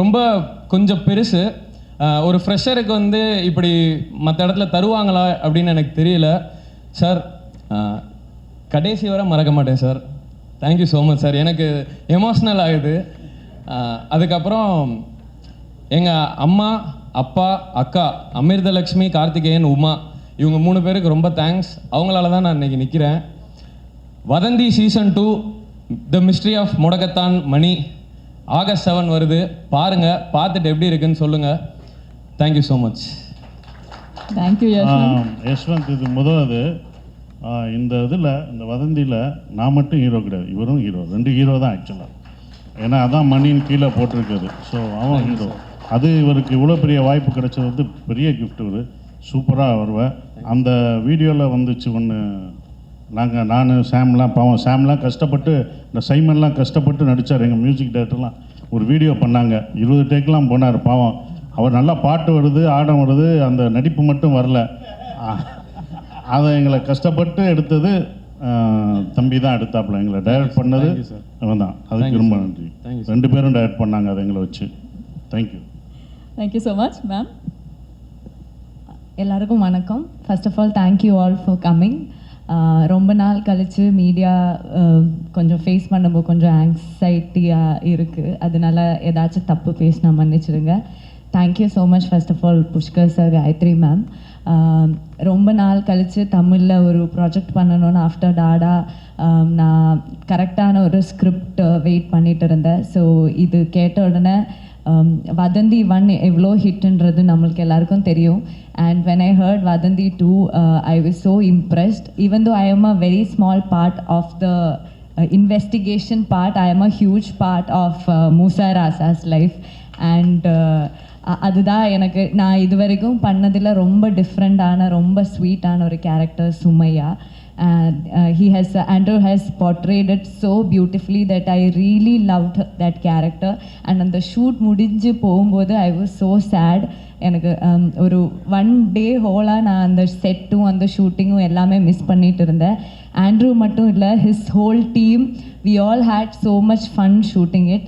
ரொம்ப கொஞ்சம் பெருசு. ஒரு ஃப்ரெஷருக்கு வந்து இப்படி மற்ற இடத்துல தருவாங்களா அப்படின்னு எனக்கு தெரியல சார். கடைசி வரை மறக்க மாட்டேன் sir. Thank you so much sir. எனக்கு எமோஷ்னல் ஆகுது. அதுக்கப்புறம் எங்கள் அம்மா, அப்பா, அக்கா அமிர்தலக்ஷ்மி, கார்த்திகேயன், உமா, இவங்க 3 பேருக்கு ரொம்ப தேங்க்ஸ். அவங்களால தான் நான் இன்றைக்கி நிற்கிறேன். வதந்தி சீசன் 2 த மிஸ்ட்ரி ஆஃப் முடக்கத்தான் மணி August 7 வருது. பாருங்கள், பார்த்துட்டு எப்படி இருக்குன்னு சொல்லுங்கள். Thank you so much. Thank you Yashwanth. இது முதலாவது இந்த இதில், இந்த வதந்தியில் நான் மட்டும் ஹீரோ கிடையாது, இவரும் ஹீரோ. 2 ஹீரோ தான் ஆக்சுவலாக. ஏன்னா அதான் மணின்னு கீழே போட்டிருக்காது. ஸோ அவன் ஹீரோ. அது இவருக்கு இவ்வளோ பெரிய வாய்ப்பு கிடைச்சது வந்து பெரிய கிஃப்ட். இவர் சூப்பராக வருவேன். அந்த வீடியோவில் வந்துச்சு ஒன்று, நான் சாம்லாம், பாவம் சாம்லாம் கஷ்டப்பட்டு, இந்த சைமன்லாம் கஷ்டப்பட்டு நடித்தார். எங்கள் மியூசிக் டைரக்டர்லாம் ஒரு வீடியோ பண்ணாங்க, 20 டேக்கெலாம் போனார். பாவம் அவர் நல்லா பாட்டு வருது, ஆடம் வருது, அந்த நடிப்பு மட்டும் வரல. அதை எங்களை கஷ்டப்பட்டு எடுத்தது தம்பி தான் எடுத்தாப்புல. எங்களை டைரக்ட் பண்ணது அவன் தான். அதுக்கு ரொம்ப நன்றி. 2 பேரும் டைரக்ட் பண்ணாங்க அதை எங்களை வச்சு. Thank you. Thank you so much ma'am. எல்லாருக்கும் வணக்கம். First of all thank you all for coming. ரொம்ப நாள் கழித்து மீடியா கொஞ்சம் ஃபேஸ் பண்ணும்போது கொஞ்சம் ஆங்ஸைட்டியாக இருக்குது. அதனால ஏதாச்சும் தப்பு பேசினா மன்னிச்சிடுங்க. Thank you so much first of all Pushkar sir, Gayathri ma'am. ரொம்ப நாள் கழித்து தமிழில் ஒரு ப்ராஜெக்ட் பண்ணணும்னு ஆஃப்டர் டாடா நான் கரெக்டான ஒரு ஸ்கிரிப்ட் வெயிட் பண்ணிட்டு இருந்தேன். ஸோ இது கேட்ட உடனே வதந்தி 1 எவ்வளோ ஹிட்ன்றது நம்மளுக்கு எல்லாருக்கும் தெரியும். And when I heard Vadhandhi 2, I was so impressed. Even though I am a very small part of the investigation part, I am a huge part of Musa Rasa's life. And அதுதான் எனக்கு நான் இது வரைக்கும் பண்ணதில் ரொம்ப டிஃப்ரெண்ட்டான ரொம்ப ஸ்வீட்டான ஒரு கேரக்டர் சுமையா. Andrew has portrayed it so beautifully that I really loved that character. And அந்த ஷூட் முடிஞ்சு போகும்போது I was so sad. எனக்கு ஒரு 1 day ஹோலாக நான் அந்த செட்டும் அந்த ஷூட்டிங்கும் எல்லாமே மிஸ் பண்ணிட்டு இருந்தேன். ஆண்ட்ரூ மட்டும் இல்லை, his whole team, we all had so much fun shooting it.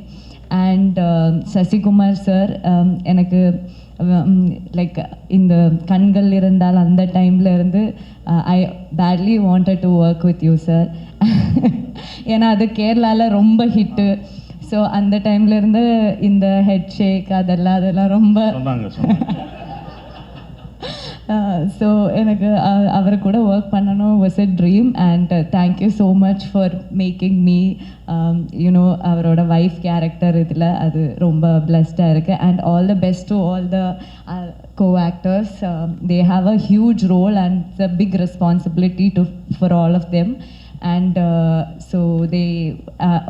And Sasikumar sir, எனக்கு லைக் இந்த கண்கள் இருந்தால் அந்த டைமில் இருந்து ஐ badly wanted to work with you sir. ஏன்னா அது கேரளாவில் ரொம்ப ஹிட்டு. ஸோ அந்த டைம்லேருந்து இந்த ஹெட் ஷேக் அதெல்லாம் ரொம்ப ஸோ எனக்கு அவர் கூட ஒர்க் பண்ணணும் was a dream. And thank you so much for making me you know அவரோட வைஃப் கேரக்டர் இதில் அது ரொம்ப பிளஸ்டாக இருக்குது. And all the best to all the co-actors. They have a huge role and it's a big responsibility for all of them. And so they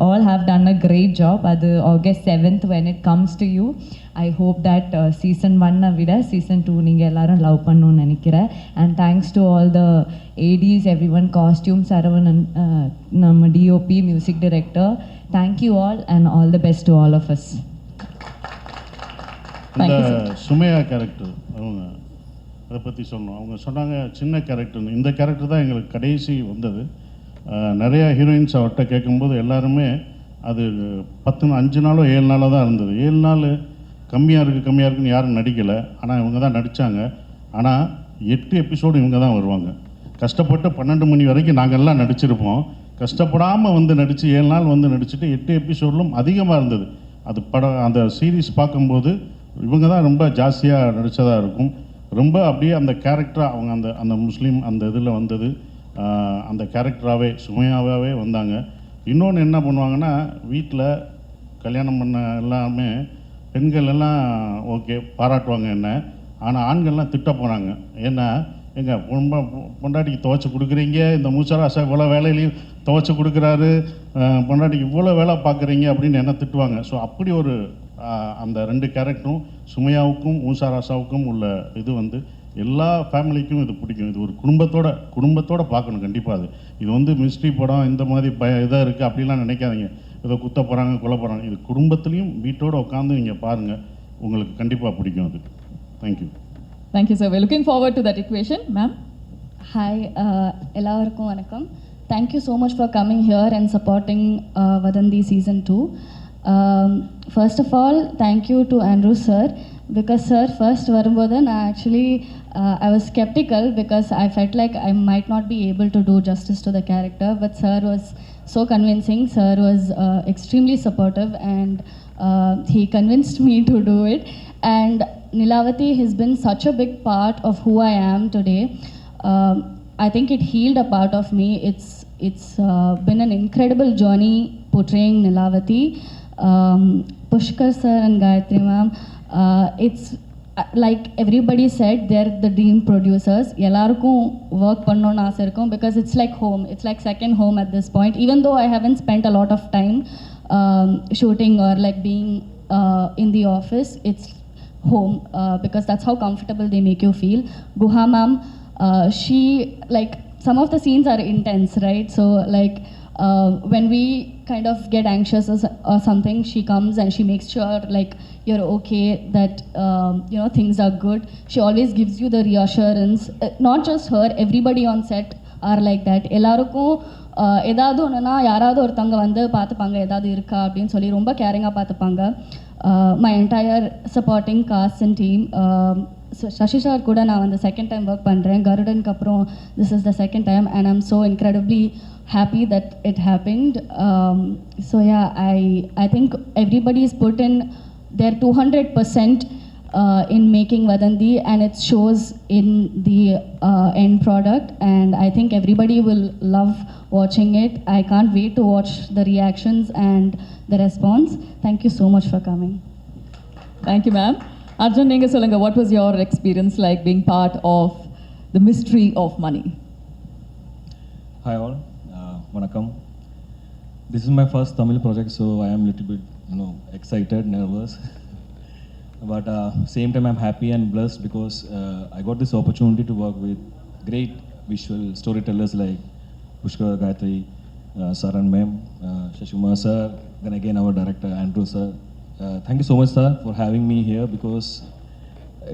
all have done a great job. Adu August 7th when it comes to you, I hope that season 1 vida season 2 neenga ellarum love pannonu nenikira. And thanks to all the ADs, everyone, costume Saravanan and nama DOP, music director. Thank you all and all the best to all of us. இந்த சுமையா character அவங்க அதை பற்றி சொன்னோம். அவங்க சொன்னாங்க சின்ன கேரக்டர்னு. இந்த character தான் எங்களுக்கு கடைசி வந்தது. நிறையா ஹீரோயின்ஸ் அவர்கிட்ட கேட்கும்போது எல்லாருமே அது 5 நாளோ 7 நாளோ தான் இருந்தது. 7 நாள் கம்மியாக இருக்குன்னு யாரும் நடிக்கலை. ஆனால் இவங்க தான் நடித்தாங்க. ஆனால் 8 எபிசோடு இவங்க தான் வருவாங்க. கஷ்டப்பட்டு 12 மணி வரைக்கும் நாங்கள் எல்லாம் நடிச்சிருப்போம். கஷ்டப்படாமல் வந்து நடித்து 7 நாள் வந்து நடிச்சுட்டு 8 எபிசோட்லும் அதிகமாக இருந்தது. அது அந்த சீரீஸ் பார்க்கும்போது இவங்க தான் ரொம்ப ஜாஸ்தியாக நடித்ததாக இருக்கும். ரொம்ப அப்படியே அந்த கேரக்டராக அவங்க அந்த முஸ்லீம் அந்த இதில் வந்தது. அந்த கேரக்டராகவே சுமையாகவே வந்தாங்க. இன்னொன்று என்ன பண்ணுவாங்கன்னா, வீட்டில் கல்யாணம் பண்ண எல்லாமே பெண்கள் எல்லாம் ஓகே பாராட்டுவாங்க என்ன. ஆனால் ஆண்கள்லாம் திட்ட போனாங்க. ஏன்னா எங்கள் பொண்டாட்டிக்கு துவைச்சி கொடுக்குறீங்க, இந்த மூசராசா இவ்வளோ வேலையிலையும் துவைச்சி கொடுக்குறாரு, பொண்டாட்டிக்கு இவ்வளோ வேலை பார்க்குறீங்க அப்படின்னு என்ன திட்டுவாங்க. ஸோ அப்படி ஒரு அந்த 2 கேரக்டரும் சுமையாவுக்கும் மூசாராசாவுக்கும் உள்ள இது வந்து எல்லா ஃபேமிலிக்கும் இது பிடிக்கும். இது ஒரு குடும்பத்தோட பார்க்கணும் கண்டிப்பாக. இது வந்து மிஸ்ட்ரி படம் இந்த மாதிரி இதாக இருக்குது அப்படிலாம் நினைக்காதீங்க. ஏதோ குத்த போகிறாங்க கொல்ல போகிறாங்க. இது குடும்பத்துலேயும் வீட்டோடு உட்காந்து நீங்கள் பாருங்கள், உங்களுக்கு கண்டிப்பாக பிடிக்கும் அது. Thank you. Thank you sir. We're looking forward to that equation. Ma'am. Hi, எல்லாருக்கும் வணக்கம். Thank you so much for coming here and supporting Vadandi season 2. First of all, thank you to Andrew sir, because sir first வரும்போது நான் actually I was skeptical because I felt like I might not be able to do justice to the character, but sir was so convincing. Sir was extremely supportive and he convinced me to do it. And Nilavati has been such a big part of who I am today. I think it healed a part of me. It's been an incredible journey portraying Nilavati. Pushkar sir and Gayatri ma'am, it's like everybody said, they're the dream producers. Ellarkum work pannonu aasa irukum because it's like home. It's like second home at this point. Even though I haven't spent a lot of time shooting or like being in the office, it's home because that's how comfortable they make you feel. Guha ma'am, she, like, some of the scenes are intense, right? So like when we kind of get anxious or something, she comes and she makes sure like you're okay, that you know, things are good. She always gives you the reassurance. Not just her, everybody on set are like that. எல்லாருக்கும் ஏதாவது ஒன்றுனா யாராவது ஒருத்தவங்க வந்து பார்த்துப்பாங்க, ஏதாவது இருக்கா அப்படின்னு சொல்லி ரொம்ப கேரிங்காக பார்த்துப்பாங்க. My entire supporting cast and team. Sasi sir கூட நான் வந்து செகண்ட் டைம் ஒர்க் பண்ணுறேன். கருடனுக்கு அப்புறம் this is the second time and I'm so incredibly happy that it happened. So yeah, I think everybody's put in their 200% in making Vadandi, and it shows in the end product, and I think everybody will love watching it. I can't wait to watch the reactions and the response. Thank you so much for coming. Thank you, ma'am. Arjun, நீங்க சொல்லுங்க, what was your experience like being part of the mystery of money? Hi all, vanakkam. This is my first Tamil project, so I am a little bit, excited, nervous. But same time I'm happy and blessed because I got this opportunity to work with great visual storytellers like Pushkar, Gayatri, sir and ma'am, Shashkumar sir, then again our director Andrew sir. Thank you so much sir for having me here because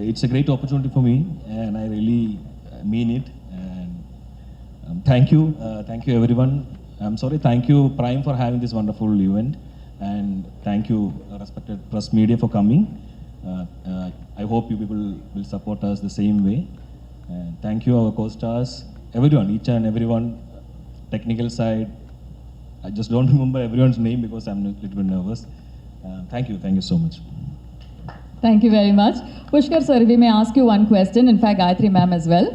it's a great opportunity for me and I really mean it. And thank you everyone. I'm sorry, thank you Prime for having this wonderful event, and thank you respected press media for coming. I hope you people will support us the same way. And thank you our co-stars, everyone, each and everyone, technical side. I just don't remember everyone's name because I'm a little bit nervous. Thank you so much. Thank you very much. Pushkar sir, we may ask you one question, in fact Gayatri ma'am as well.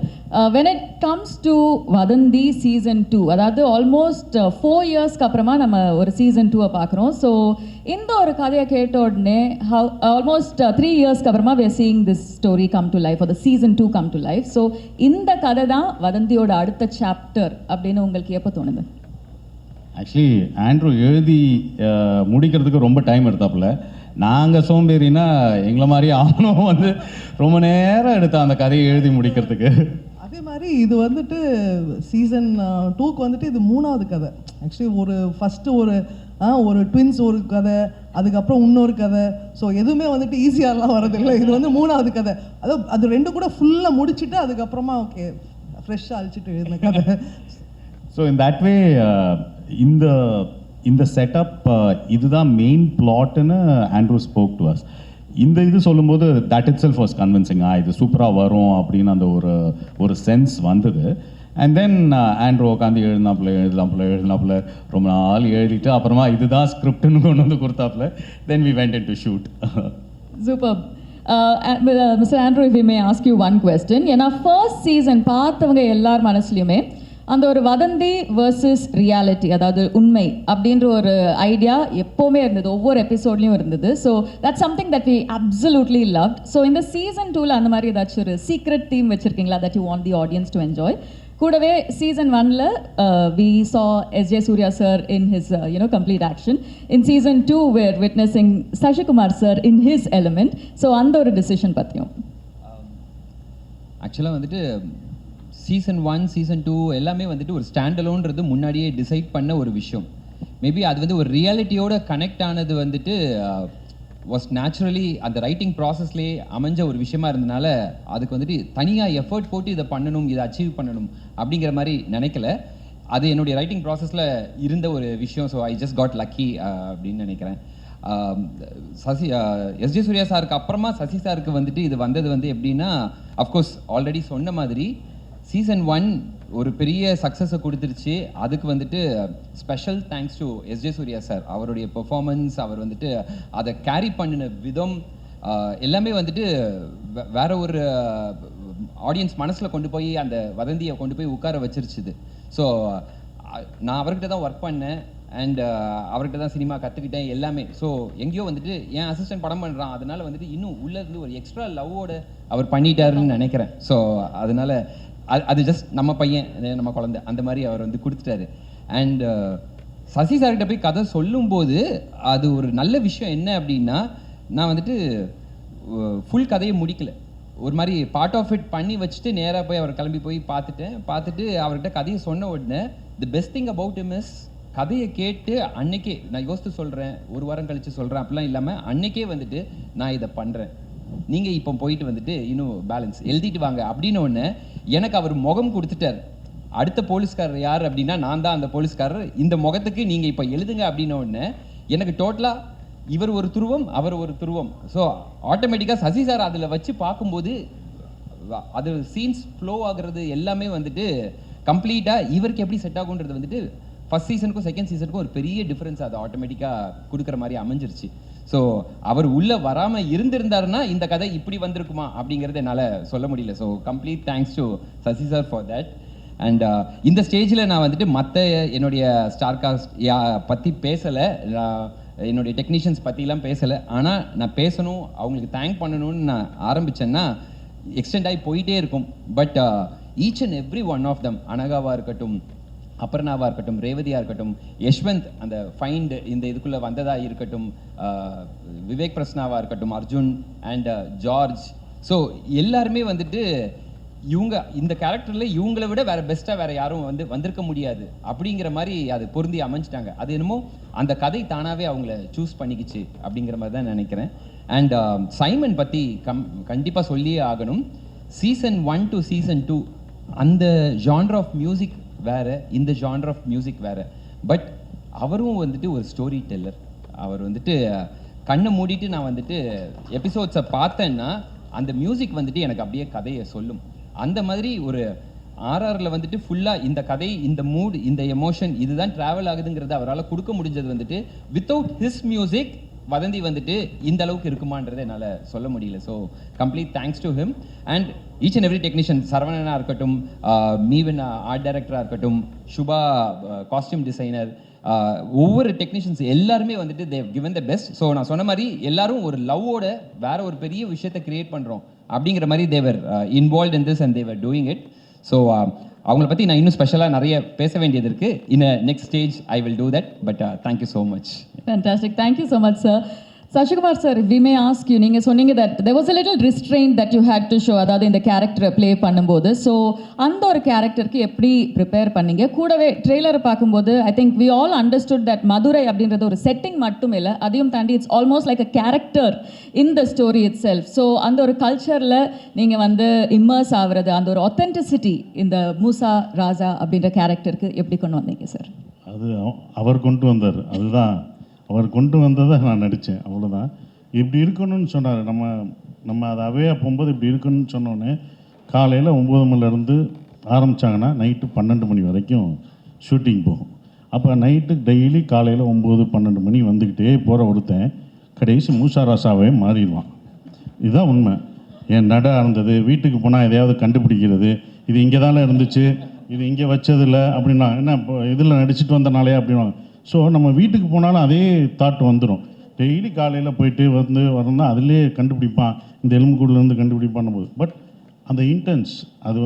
When it comes to Vadandi season 2, அதாவது almost 4 இயர்ஸ்க்கு அப்புறமா நம்ம ஒரு season 2 பார்க்குறோம். So இந்த ஒரு கதையை கேட்ட உடனே ஆல்மோஸ்ட் 3 இயர்ஸ்க்கு அப்புறமா we are seeing this story come to life, or the season 2 come to life. So இந்த கதை தான் வதந்தியோட அடுத்த சாப்டர் அப்படின்னு உங்களுக்கு எப்போ தோணுது? ஆக்சுவலி ஆண்ட்ரூ எழுதி முடிக்கிறதுக்கு ரொம்ப டைம் எடுத்தாப்புல. நாங்கள் சோம்பேறினா எங்களை மாதிரி அவனும் வந்து ரொம்ப நேரம் எடுத்தான் அந்த கதையை எழுதி முடிக்கிறதுக்கு. அதே மாதிரி இது வந்துட்டு சீசன் 2க்கு வந்துட்டு இது 3வது கதை. ஆக்சுவலி ஒரு ஃபஸ்ட்டு ஒரு ட்வின்ஸ் ஒரு கதை, அதுக்கப்புறம் இன்னொரு கதை. ஸோ எதுவுமே வந்துட்டு ஈஸியாகலாம் வரதில்லை. இது வந்து 3வது கதை. அது 2 கூட ஃபுல்லாக முடிச்சுட்டு அதுக்கப்புறமா ஓகே ஃப்ரெஷ்ஷாக அழிச்சிட்டு எழுதின கதை. ஸோ இன் தட் வே இந்த செட்டப் இதுதான் மெயின் பிளாட்னு ஆண்ட்ரூ ஸ்போக் டு அஸ். இந்த இது சொல்லும்போது that itself was convincing. இது சூப்பராக வரும் அப்படின்னு அந்த ஒரு சென்ஸ் வந்தது. அண்ட் தென் ஆண்ட்ரூ உட்காந்து எழுதினாப்புல ரொம்ப நாள் எழுதிட்டு அப்புறமா இதுதான் ஸ்கிரிப்ட்னு கொண்டு வந்து கொடுத்தாப்புல. Then we went into shoot. Super. Mister Andrew, if we may ask you one question. ஏன்னா ஃபர்ஸ்ட் சீசன் பார்த்தவங்க எல்லார் மனசுலையுமே அந்த ஒரு வதந்தி வர்சஸ் ரியாலிட்டி, அதாவது உண்மை அப்படின்ற ஒரு ஐடியா எப்போவுமே இருந்தது, ஒவ்வொரு எபிசோட்லையும் இருந்தது. So that something that we absolutely loved. So இந்த சீசன் 2ல் அந்த மாதிரி ஏதாச்சும் ஒரு சீக்ரெட் தீம் வச்சுருக்கீங்களா that you want the audience to enjoy? கூடவே சீசன் 1ல் we saw S.J. Surya sir in his complete action. In season 2 we're witnessing Sashikumar sir in his element. So அந்த ஒரு டிசிஷன் பற்றியும். ஆக்சுவலாக வந்துட்டு சீசன் 1 சீசன் 2 எல்லாமே வந்துட்டு ஒரு ஸ்டாண்டலோன்றது முன்னாடியே டிசைட் பண்ண ஒரு விஷயம். மேபி அது வந்து ஒரு ரியாலிட்டியோட கனெக்ட் ஆனது வந்துட்டு வாஸ் நேச்சுரலி அந்த ரைட்டிங் ப்ராசஸ்லேயே அமைஞ்ச ஒரு விஷயமா இருந்தனால அதுக்கு வந்துட்டு தனியாக எஃபர்ட் போட்டு இதை பண்ணணும், இதை அச்சீவ் பண்ணணும் அப்படிங்கிற மாதிரி நினைக்கல. அது என்னுடைய ரைட்டிங் ப்ராசஸில் இருந்த ஒரு விஷயம். So I just got lucky அப்படின்னு நினைக்கிறேன். எஸ்ஜே சூர்யா சாருக்கு அப்புறமா சசி சாருக்கு வந்துட்டு இது வந்தது வந்து எப்படின்னா, அஃப்கோர்ஸ் ஆல்ரெடி சொன்ன மாதிரி சீசன் 1 ஒரு பெரிய சக்ஸஸை கொடுத்துருச்சு. அதுக்கு வந்துட்டு special thanks to SJ Surya sir. அவருடைய பெர்ஃபார்மன்ஸ், அவர் வந்துட்டு அதை கேரி பண்ணின விதம் எல்லாமே வந்துட்டு வேற ஒரு ஆடியன்ஸ் மனசில் கொண்டு போய் அந்த வதந்தியை கொண்டு போய் உட்கார வச்சிருச்சுது. ஸோ நான் அவர்கிட்ட தான் ஒர்க் பண்ணேன் அண்ட் அவர்கிட்ட தான் சினிமா கற்றுக்கிட்டேன் எல்லாமே. ஸோ எங்கேயோ வந்துட்டு என் அசிஸ்டன்ட் படம் பண்ணுறான், அதனால வந்துட்டு இன்னும் உள்ளேருந்து ஒரு எக்ஸ்ட்ரா லவ்வோட அவர் பண்ணிட்டாருன்னு நினைக்கிறேன். ஸோ அதனால அது ஜஸ்ட் நம்ம பையன், நம்ம குழந்தை அந்த மாதிரி அவர் வந்து கொடுத்துட்டாரு. அண்ட் சசி சார்கிட்ட போய் கதை சொல்லும்போது அது ஒரு நல்ல விஷயம் என்ன அப்படின்னா, நான் வந்துட்டு ஃபுல் கதையை முடிக்கல, ஒரு மாதிரி பார்ட் ஆஃப் இட் பண்ணி வச்சுட்டு நேராக போய் அவர் கிளம்பி போய் பார்த்துட்டு அவர்கிட்ட கதையை சொன்ன உடனே the best thing about him is கதையை கேட்டு அன்னைக்கே நான் யோசித்து சொல்கிறேன், ஒரு வாரம் கழித்து சொல்கிறேன் அப்படிலாம் இல்லாமல் அன்னைக்கே வந்துட்டு நான் இதை பண்ணுறேன், நீங்கள் இப்போ போயிட்டு வந்துட்டு இன்னும் பேலன்ஸ் எழுதிட்டு வாங்க அப்படின்னு ஒன்று எனக்கு அவர் முகம் கொடுத்துட்டார். அடுத்த போலீஸ்காரர் யார் அப்படின்னா நான் தான் அந்த போலீஸ்காரர், இந்த முகத்துக்கு நீங்கள் இப்போ எழுதுங்க அப்படின்ன உடனே எனக்கு டோட்டலாக இவர் ஒரு துருவம் அவர் ஒரு துருவம். ஸோ ஆட்டோமேட்டிக்காக சசி சார் அதில் வச்சு பார்க்கும்போது அது சீன்ஸ் ஃப்ளோ ஆகுறது எல்லாமே வந்துட்டு கம்ப்ளீட்டாக இவருக்கு எப்படி செட் ஆகுன்றது வந்துட்டு ஃபர்ஸ்ட் சீசனுக்கும் செகண்ட் சீசனுக்கும் ஒரு பெரிய டிஃப்ரென்ஸ் அது ஆட்டோமேட்டிக்காக கொடுக்குற மாதிரி அமைஞ்சிருச்சு. ஸோ அவர் உள்ளே வராமல் இருந்திருந்தாருன்னா இந்த கதை இப்படி வந்திருக்குமா அப்படிங்கிறது என்னால் சொல்ல முடியல. So complete thanks to Sasi sir for that. And இந்த ஸ்டேஜில் நான் வந்துட்டு மற்ற என்னுடைய ஸ்டார் காஸ்ட் பற்றி பேசலை, என்னுடைய டெக்னீஷியன்ஸ் பற்றிலாம் பேசலை. ஆனால் நான் பேசணும், அவங்களுக்கு தேங்க் பண்ணணும்னு நான் ஆரம்பித்தேன்னா எக்ஸ்டெண்ட் ஆகி போயிட்டே இருக்கும். But each and every one of them, அனகாவாக இருக்கட்டும், அபர்ணாவாக இருக்கட்டும், ரேவதியாக இருக்கட்டும், யஷ்வந்த் அந்த ஃபைண்ட் இந்த இதுக்குள்ளே வந்ததாக இருக்கட்டும், விவேக் பிரஸ்னாவாக இருக்கட்டும், அர்ஜுன் அண்ட் ஜார்ஜ், ஸோ எல்லாருமே வந்துட்டு இவங்க இந்த கேரக்டரில் இவங்களை விட வேறு பெஸ்ட்டாக வேறு யாரும் வந்திருக்க முடியாது அப்படிங்கிற மாதிரி அது பொருந்தி அமைஞ்சிட்டாங்க. அது என்னமோ அந்த கதை தானாகவே அவங்கள சூஸ் பண்ணிக்கிச்சு அப்படிங்கிற மாதிரி தான் நினைக்கிறேன். அண்ட் சைமன் பற்றி கண்டிப்பாக சொல்லியே ஆகணும். சீசன் 1 to season 2 அந்த ஜான்ர் ஆஃப் மியூசிக் வேறு, இந்த ஜான்ர் ஆஃப் மியூசிக் வேறு. பட் அவரும் வந்துட்டு ஒரு ஸ்டோரி டெல்லர். அவர் வந்துட்டு கண்ணை மூடிட்டு நான் வந்துட்டு எபிசோட்ஸை பார்த்தேன்னா அந்த மியூசிக் வந்துட்டு எனக்கு அப்படியே கதையை சொல்லும். அந்த மாதிரி ஒரு ஆர்ஆரில் வந்துட்டு ஃபுல்லாக இந்த கதை, இந்த மூட், இந்த எமோஷன் இதுதான் ட்ராவல் ஆகுதுங்கிறது அவரால் கொடுக்க முடிஞ்சது வந்துட்டு வித்தவுட் ஹிஸ் மியூசிக் வதந்தி வந்துட்டு இந்த அளவுக்கு இருக்குமான்றதை என்னால் சொல்ல முடியல. So complete thanks to him and each and every technician, சரவணனாக இருக்கட்டும், மீவன் ஆர்ட் டைரக்டராக இருக்கட்டும், சுபா காஸ்டியூம் டிசைனர், ஒவ்வொரு டெக்னீஷியன்ஸ் எல்லாருமே வந்துட்டு they've given the best. So நான் சொன்ன மாதிரி எல்லாரும் ஒரு லவ்வோட வேற ஒரு பெரிய விஷயத்தை கிரியேட் பண்ணுறோம் அப்படிங்கிற மாதிரி they're involve in this and they're doing it. So அவங்கள பற்றி நான் இன்னும் ஸ்பெஷலாக நிறைய பேச வேண்டியது இருக்குது. In next stage I will do that. But thank you so much. Fantastic. Thank you so much, sir. Sashikumar sir, if we may ask you, நீங்க சொன்னீங்க that there was a little restraint that you had to show, அதாவது இந்த கேரக்டரை play பண்ணும்போது. So அந்த ஒரு கேரக்டருக்கு எப்படி ப்ரிப்பேர் பண்ணீங்க? கூடவே ட்ரெய்லரை பார்க்கும்போது I think we all understood that Madurai அப்படின்றது ஒரு செட்டிங் மட்டும் இல்லை, அதையும் தாண்டி it's almost like a character in the story itself. So அந்த ஒரு கல்ச்சரில் நீங்கள் இம்மர்ஸ் ஆகுறது, அந்த ஒரு ஒத்தென்டிசிட்டி இந்த மூசா ராஜா அப்படின்ற கேரக்டருக்கு எப்படி கொண்டு வந்தீங்க சார்? அது அவர் கொண்டு வந்தார். அதுதான் அவர் கொண்டு வந்ததை நான் நடித்தேன், அவ்வளோதான். இப்படி இருக்கணும்னு சொன்னார். நம்ம அதை அவையாக போகும்போது இப்படி இருக்கணும்னு சொன்னோன்னே காலையில் 9 மணிலேருந்து ஆரம்பித்தாங்கன்னா நைட்டு 12 மணி வரைக்கும் ஷூட்டிங் போகும். அப்போ நைட்டு டெய்லி காலையில் 9-12 மணி வந்துக்கிட்டே போகிற ஒருத்தன் கடைசி மூசா ராசாவே மாறிடுவான். இதுதான் உண்மை. என் நட இருந்தது, வீட்டுக்கு போனால் எதையாவது கண்டுபிடிக்கிறது, இது இங்கே தானே இருந்துச்சு, இது இங்கே வச்சதில்லை அப்படின்னா என்ன இப்போ இதில் நடிச்சுட்டு வந்தனாலே அப்படின்னா. ஸோ நம்ம வீட்டுக்கு போனாலும் அதே தாட் வந்துடும். டெய்லி காலையில் போயிட்டு வரணும்னா அதிலே கண்டுபிடிப்பான், இந்த எலும்புக்கூடலேருந்து கண்டுபிடிப்பான் போது. பட் அந்த இன்டென்ஸ் அது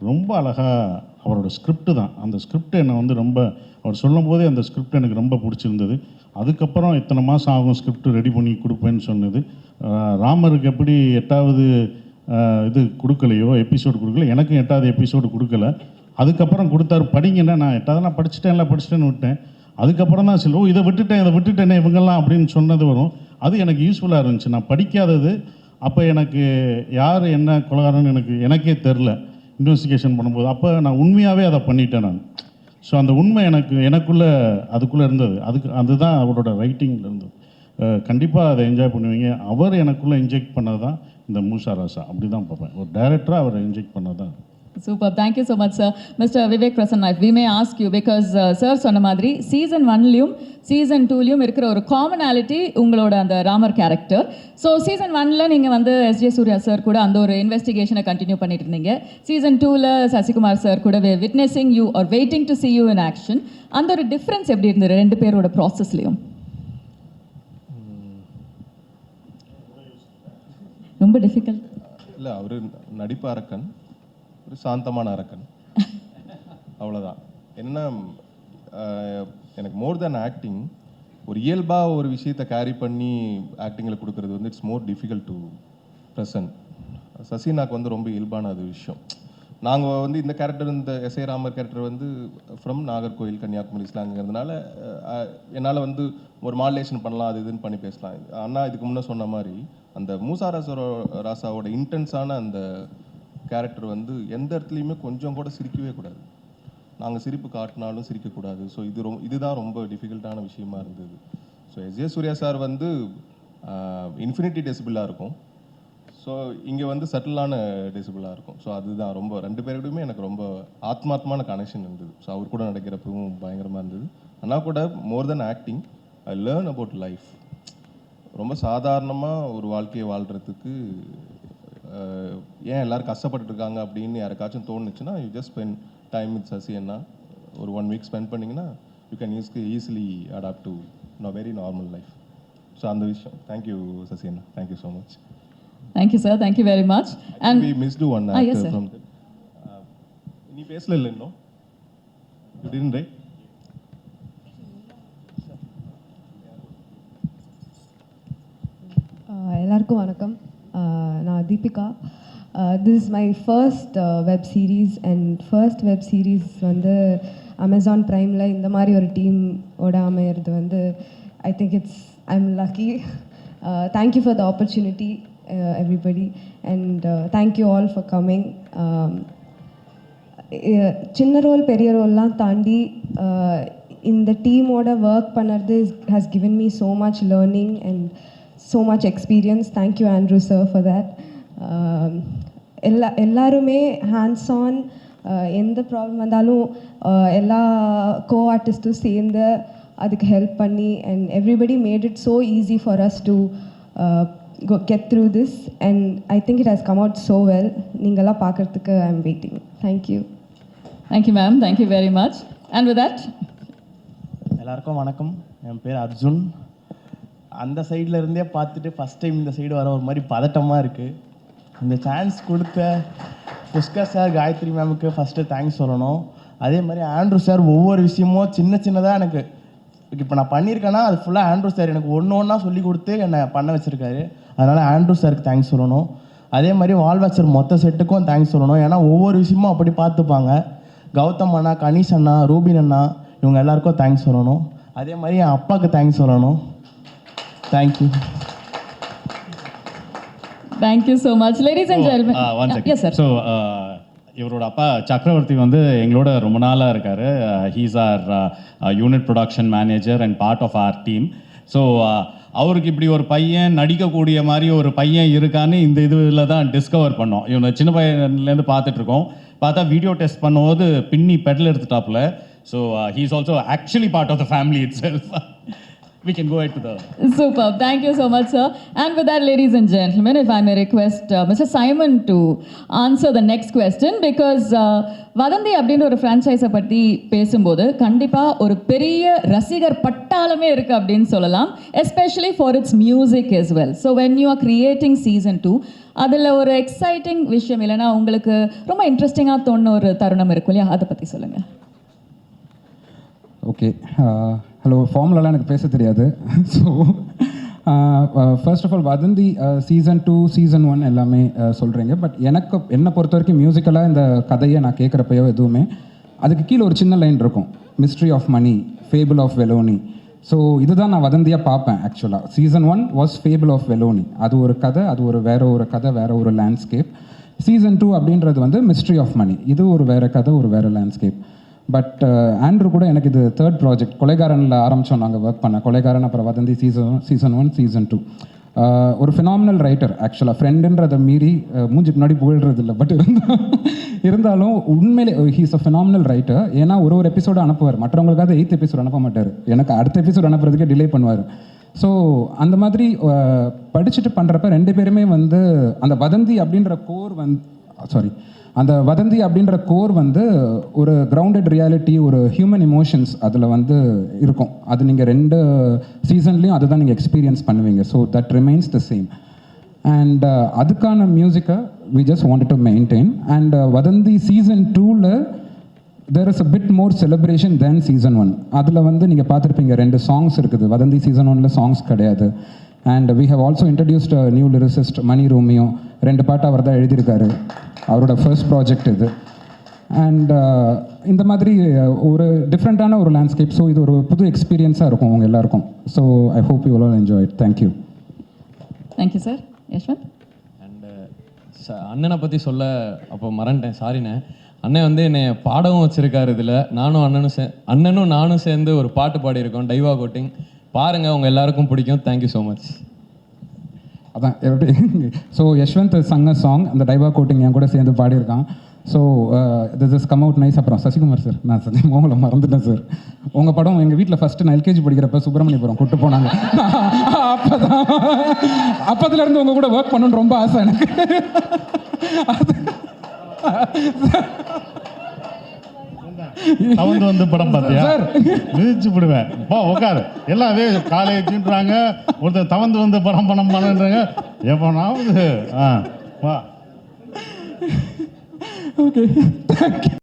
ரொம்ப அழகாக அவரோட ஸ்கிரிப்டு தான். அந்த ஸ்கிரிப்ட் என்னை ரொம்ப அவர் சொல்லும் போதே அந்த ஸ்கிரிப்ட் எனக்கு ரொம்ப பிடிச்சிருந்தது. அதுக்கப்புறம் இத்தனை மாதம் ஆகும் ஸ்கிரிப்ட் ரெடி பண்ணி கொடுப்பேன்னு சொன்னது. ராமருக்கு எப்படி 8வது இது கொடுக்கலையோ, எபிசோடு கொடுக்கல, எனக்கும் 8வது எபிசோடு கொடுக்கல. அதுக்கப்புறம் கொடுத்தாரு, படிங்கன்னா நான் 8வதெல்லாம் படிச்சுட்டேன்னு விட்டேன். அதுக்கப்புறம் தான் சரி, இதை விட்டுட்டேனே இவங்கெல்லாம் அப்படின்னு சொன்னது வரும். அது எனக்கு யூஸ்ஃபுல்லாக இருந்துச்சு. நான் படிக்காதது அப்போ எனக்கு யார் என்ன கொலகாரன்னு எனக்கே தெரில இன்வெஸ்டிகேஷன் பண்ணும்போது. அப்போ நான் உண்மையாகவே அதை பண்ணிட்டேன் நான். ஸோ அந்த உண்மை அதுக்குள்ளே இருந்தது. அதுதான் அவரோட ரைட்டிங்கில் இருந்தது. கண்டிப்பாக அதை என்ஜாய் பண்ணுவீங்க. அவர் எனக்குள்ளே இன்ஜெக்ட் பண்ணது தான் இந்த மூசா ராசா. அப்படி தான் பார்ப்பேன். ஒரு டைரக்டராக அவரை இன்ஜெக்ட் பண்ணது தான். Super. Thank you so much, sir. Mr. Vivek Prasanna, if we may ask you, because sir சொன்ன மாதிரி சீசன் 1லையும் சீசன் 2லையும் இருக்கிற ஒரு காமனாலிட்டி உங்களோட அந்த ராமர் கேரக்டர். ஸோ சீசன் 1ல் நீங்கள் எஸ்ஜே சூர்யா சார் கூட அந்த ஒரு இன்வெஸ்டிகேஷனை கண்டினியூ பண்ணிட்டு இருந்தீங்க. சீசன் 2ல் சசிகுமார் சார் கூட witnessing you are waiting to see you in action. அந்த ஒரு டிஃப்ரென்ஸ் எப்படி இருந்தது ரெண்டு பேரோட ப்ராசஸ்லையும்? ரொம்ப டிஃபிகல்ட் இல்லை, அவர் நடிப்பு அரக்கன், ஒரு சாந்தமான அரக்கன், அவ்வளோதான். என்னென்னா எனக்கு மோர் தேன் ஆக்டிங், ஒரு இயல்பாக ஒரு விஷயத்தை கேரி பண்ணி ஆக்டிங்கில் கொடுக்குறது it's more difficult to present. சசினாக்கு ரொம்ப இயல்பான அது விஷயம். நாங்கள் இந்த கேரக்டர், இந்த S A Ramar character from Nagercoil Kanyakumari ஸ்லாங்கிறதுனால என்னால் ஒரு மாடுலேஷன் பண்ணலாம், அது இதுன்னு பண்ணி பேசலாம். ஆனால் இதுக்கு முன்னே சொன்ன மாதிரி அந்த மூசா ராசாவோட இன்டென்ஸான அந்த கேரக்டர் எந்த இடத்துலையுமே கொஞ்சம் கூட சிரிக்கவே கூடாது. நாங்கள் சிரிப்பு காட்டினாலும் சிரிக்கக்கூடாது. ஸோ இதுதான் ரொம்ப டிஃபிகல்ட்டான விஷயமா இருந்தது. So S J Surya sir infinity டெசிபிளாக இருக்கும். ஸோ இங்கே சட்டிலான டெசிபிளாக இருக்கும். ஸோ அதுதான் ரெண்டு பேருக்கிட்டையுமே எனக்கு ரொம்ப ஆத்மார்த்தமான கனெக்ஷன் இருந்தது. ஸோ அவர் கூட நடக்கிறப்பவும் பயங்கரமாக இருந்தது. ஆனால் கூட more than acting I learn about life. ரொம்ப சாதாரணமாக ஒரு வாழ்க்கையை வாழ்கிறதுக்கு ஏன் எல்லோரும் கஷ்டப்பட்டு இருக்காங்க அப்படின்னு யாருக்காச்சும் தோணுச்சுன்னா you just spend time with Sasi அண்ணா ஒரு 1 வீக் ஸ்பெண்ட் பண்ணிங்கன்னா you can easily adapt to very normal life. So அந்த விஷயம். தேங்க்யூ சசி அண்ணா, thank you so much. Thank you, sir. Thank you very much. And we missed one yes, actor sir. from the நீ பேசல இல்லை இன்னும்? You didn't, right? எல்லாருக்கும் வணக்கம். நான் Deepika. This is my first web series and first web series வந்து Amazon ப்ரைமில் இந்த மாதிரி ஒரு டீமோட அமையிறது வந்து I think I am lucky. Thank you for the opportunity everybody and thank you all for coming. சின்ன ரோல் பெரிய ரோல்லாம் தாண்டி இந்த டீமோட ஒர்க் பண்ணுறது has given me so much learning and so much experience. Thank you Andrew sir for that. எல்லாருமே hands on எந்த problem வந்தாலும் எல்லா கோ ஆர்டிஸ்ட்டும் சேர்ந்து அதுக்கு ஹெல்ப் பண்ணி and everybody made it so easy for us to get through this and I think it has come out so well. நீங்களாம் பார்க்கறதுக்கு I am waiting. Thank you. Thank you ma'am. Thank you very much. And with that, எல்லாருக்கும் வணக்கம். என் பேர் அர்ஜுன். அந்த சைடில் இருந்தே பார்த்துட்டு first time இந்த சைடு வர ஒரு மாதிரி பதட்டமாக இருக்குது. இந்த சான்ஸ் கொடுத்த புஷ்கர் சார், காயத்ரி மேமுக்கு ஃபஸ்ட்டு தேங்க்ஸ் சொல்லணும். அதே மாதிரி ஆண்ட்ரூ சார் ஒவ்வொரு விஷயமும் சின்னதாக எனக்கு இப்போ நான் பண்ணியிருக்கேன்னா அது ஃபுல்லாக ஆண்ட்ரூ சார் எனக்கு ஒன்றா சொல்லி கொடுத்து என்னை பண்ண வச்சுருக்காரு. அதனால் ஆண்ட்ரூ சாருக்கு தேங்க்ஸ் சொல்லணும். அதே மாதிரி வால்வாச்சர் மொத்த செட்டுக்கும் தேங்க்ஸ் சொல்லணும். ஏன்னா ஒவ்வொரு விஷயமும் அப்படி பார்த்துப்பாங்க. கௌதம் அண்ணா, கணேஷ் அண்ணா, ரூபின் அண்ணா, இவங்க எல்லாருக்கும் தேங்க்ஸ் சொல்லணும். அதே மாதிரி என் அப்பாவுக்கு தேங்க்ஸ் சொல்லணும். Thank you. thank you so much. Ladies and gentlemen. One second. Yes sir. So இவரோட அப்பா சக்கரவர்த்தி வந்து எங்களோட ரொம்ப நாளாக இருக்கார். He's our unit production manager and part of our team. So அவருக்கு இப்படி ஒரு பையன் நடிக்கக்கூடிய மாதிரி ஒரு பையன் இருக்கான்னு இந்த இதில் தான் டிஸ்கவர் பண்ணோம். இவனை சின்ன பையன்லேருந்து பார்த்துட்ருக்கோம். பார்த்தா வீடியோ டெஸ்ட் பண்ணும்போது பின்னி பெடல் எடுத்துட்டாப்புல. So he is also actually part of the family itself. We can go ahead to the... Superb. Thank you so much, sir. And with that, ladies and gentlemen, if I may request Mr. Simon to answer the next question, because வதந்தி அப்படின்ற ஒரு ஃப்ரான்ச்சைஸை பற்றி பேசும்போது கண்டிப்பாக ஒரு பெரிய ரசிகர் பட்டாளமே இருக்குது அப்படின்னு சொல்லலாம், especially for it's music as well. So when you are creating season 2, அதில் ஒரு எக்ஸைட்டிங் விஷயம் இல்லைன்னா உங்களுக்கு ரொம்ப இன்ட்ரெஸ்டிங்காக தோணுன ஒரு தருணம் இருக்கும் இல்லையா, அதை பற்றி சொல்லுங்கள். Okay, hello. ஃபார்முலாலாம் எனக்கு பேச தெரியாது. ஸோ ஃபர்ஸ்ட் ஆஃப் ஆல் வதந்தி சீசன் 2 சீசன் 1 எல்லாமே சொல்கிறீங்க. பட் என்னை பொறுத்த வரைக்கும் மியூசிக்கலாக இந்த கதையை நான் கேட்குறப்பையோ எதுவுமே அதுக்கு கீழே ஒரு சின்ன லைன் இருக்கும், mystery of money, fable of Velonie. So இதுதான் நான் வதந்தியாக பார்ப்பேன். ஆக்சுவலாக season 1 was fable of Velonie. அது ஒரு கதை, அது ஒரு வேற ஒரு கதை, வேற ஒரு லேண்ட்ஸ்கேப். சீசன் 2 அப்படின்றது வந்து மிஸ்ட்ரி ஆஃப் மணி, இது ஒரு வேற கதை, ஒரு வேற லேண்ட்ஸ்கேப். பட் ஆண்ட்ரூ கூட எனக்கு இது தேர்ட் ப்ராஜெக்ட். கொலைகாரனில் ஆரம்பித்தோம் நாங்கள் ஒர்க் பண்ண. கொலைகாரன், அப்புறம் வதந்தி சீசன் 1 சீசன் 2. ஒரு ஃபினாமினல் ரைட்டர் ஆக்சுவலாக. ஃப்ரெண்டுன்றதை மீறி மூஞ்சிக்கு முன்னாடி போயிடுறது இல்லை. பட் இருந்தாலும் உண்மையிலே ஹீஸ் அ ஃபினாமினல் ரைட்டர். ஏன்னா ஒரு எபிசோடு அனுப்புவார், மற்றவங்களுக்காக 8th எபிசோடு அனுப்ப மாட்டார். எனக்கு அடுத்த எபிசோடு அனுப்புறதுக்கே டிலே பண்ணுவார். ஸோ அந்த மாதிரி படிச்சுட்டு பண்ணுறப்ப ரெண்டு பேருமே வந்து அந்த வதந்தி அப்படின்ற கோர் அந்த வதந்தி அப்படின்ற கோர் வந்து ஒரு கிரவுண்டட் ரியாலிட்டி, ஒரு ஹியூமன் இமோஷன்ஸ் அதில் வந்து இருக்கும். அது நீங்கள் 2 சீசன்லேயும் அதை தான் நீங்கள் எக்ஸ்பீரியன்ஸ் பண்ணுவீங்க. So that remains the same. And அதுக்கான மியூசிக்கை we just wanted to maintain. And Vadhandhi season 2ல் there is a bit more celebration than season 1. அதில் வந்து நீங்கள் பார்த்துருப்பீங்க 2 சாங்ஸ் இருக்குது. வதந்தி சீசன் 1ல் சாங்ஸ் கிடையாது. And we have also introduced a new lyricist, Mani Romeo. 2 பாட்டு அவர் தான் எழுதியிருக்காரு. அவரோட ஃபர்ஸ்ட் ப்ராஜெக்ட் இது. அண்ட் இந்த மாதிரி ஒரு டிஃப்ரெண்ட்டான ஒரு லேண்ட்ஸ்கேப். ஸோ இது ஒரு புது எக்ஸ்பீரியன்ஸாக இருக்கும் உங்கள் எல்லாருக்கும். So I hope you all enjoy it. Thank you. Thank you sir. Yashwanth. And அண்ணனை பற்றி சொல்ல அப்போ மறந்துட்டேன், சாரிண்ணே. அண்ணன் வந்து என்னை பாடவும் வச்சுருக்காரு இதில். அண்ணனும் நானும் சேர்ந்து ஒரு பாட்டு பாடியிருக்கோம், டைவா கோட்டிங். பாருங்கள், உங்கள் எல்லாருக்கும் பிடிக்கும். Thank you so much. அதான் எப்படி. ஸோ யஷ்வந்த் சங்க சாங், அந்த டைவா கோட்டிங் என் கூட சேர்ந்து பாடியிருக்கான். So this is come out nice. அப்புறம் சசிகுமார் சார், நான் மோகலை மறந்துட்டேன் சார். உங்கள் படம் எங்கள் வீட்டில் ஃபஸ்ட்டு நான் எல்கேஜி படிக்கிறப்ப சுப்பிரமணியபுரம் கூட்டு போனாங்க. அப்போதுலேருந்து உங்கள் கூட ஒர்க் பண்ணணுன்னு ரொம்ப ஆசை எனக்கு. தவந்து வந்து படம் பார்த்தியா? மிதிச்சு விடுவேன். போ உட்காரு. எல்லாம் அதே காலேஜ்ன்றாங்க, ஒருத்தர் தவந்து வந்து படம் பண்ணுறாங்க. எப்போனாவது வா. Okay, thank you.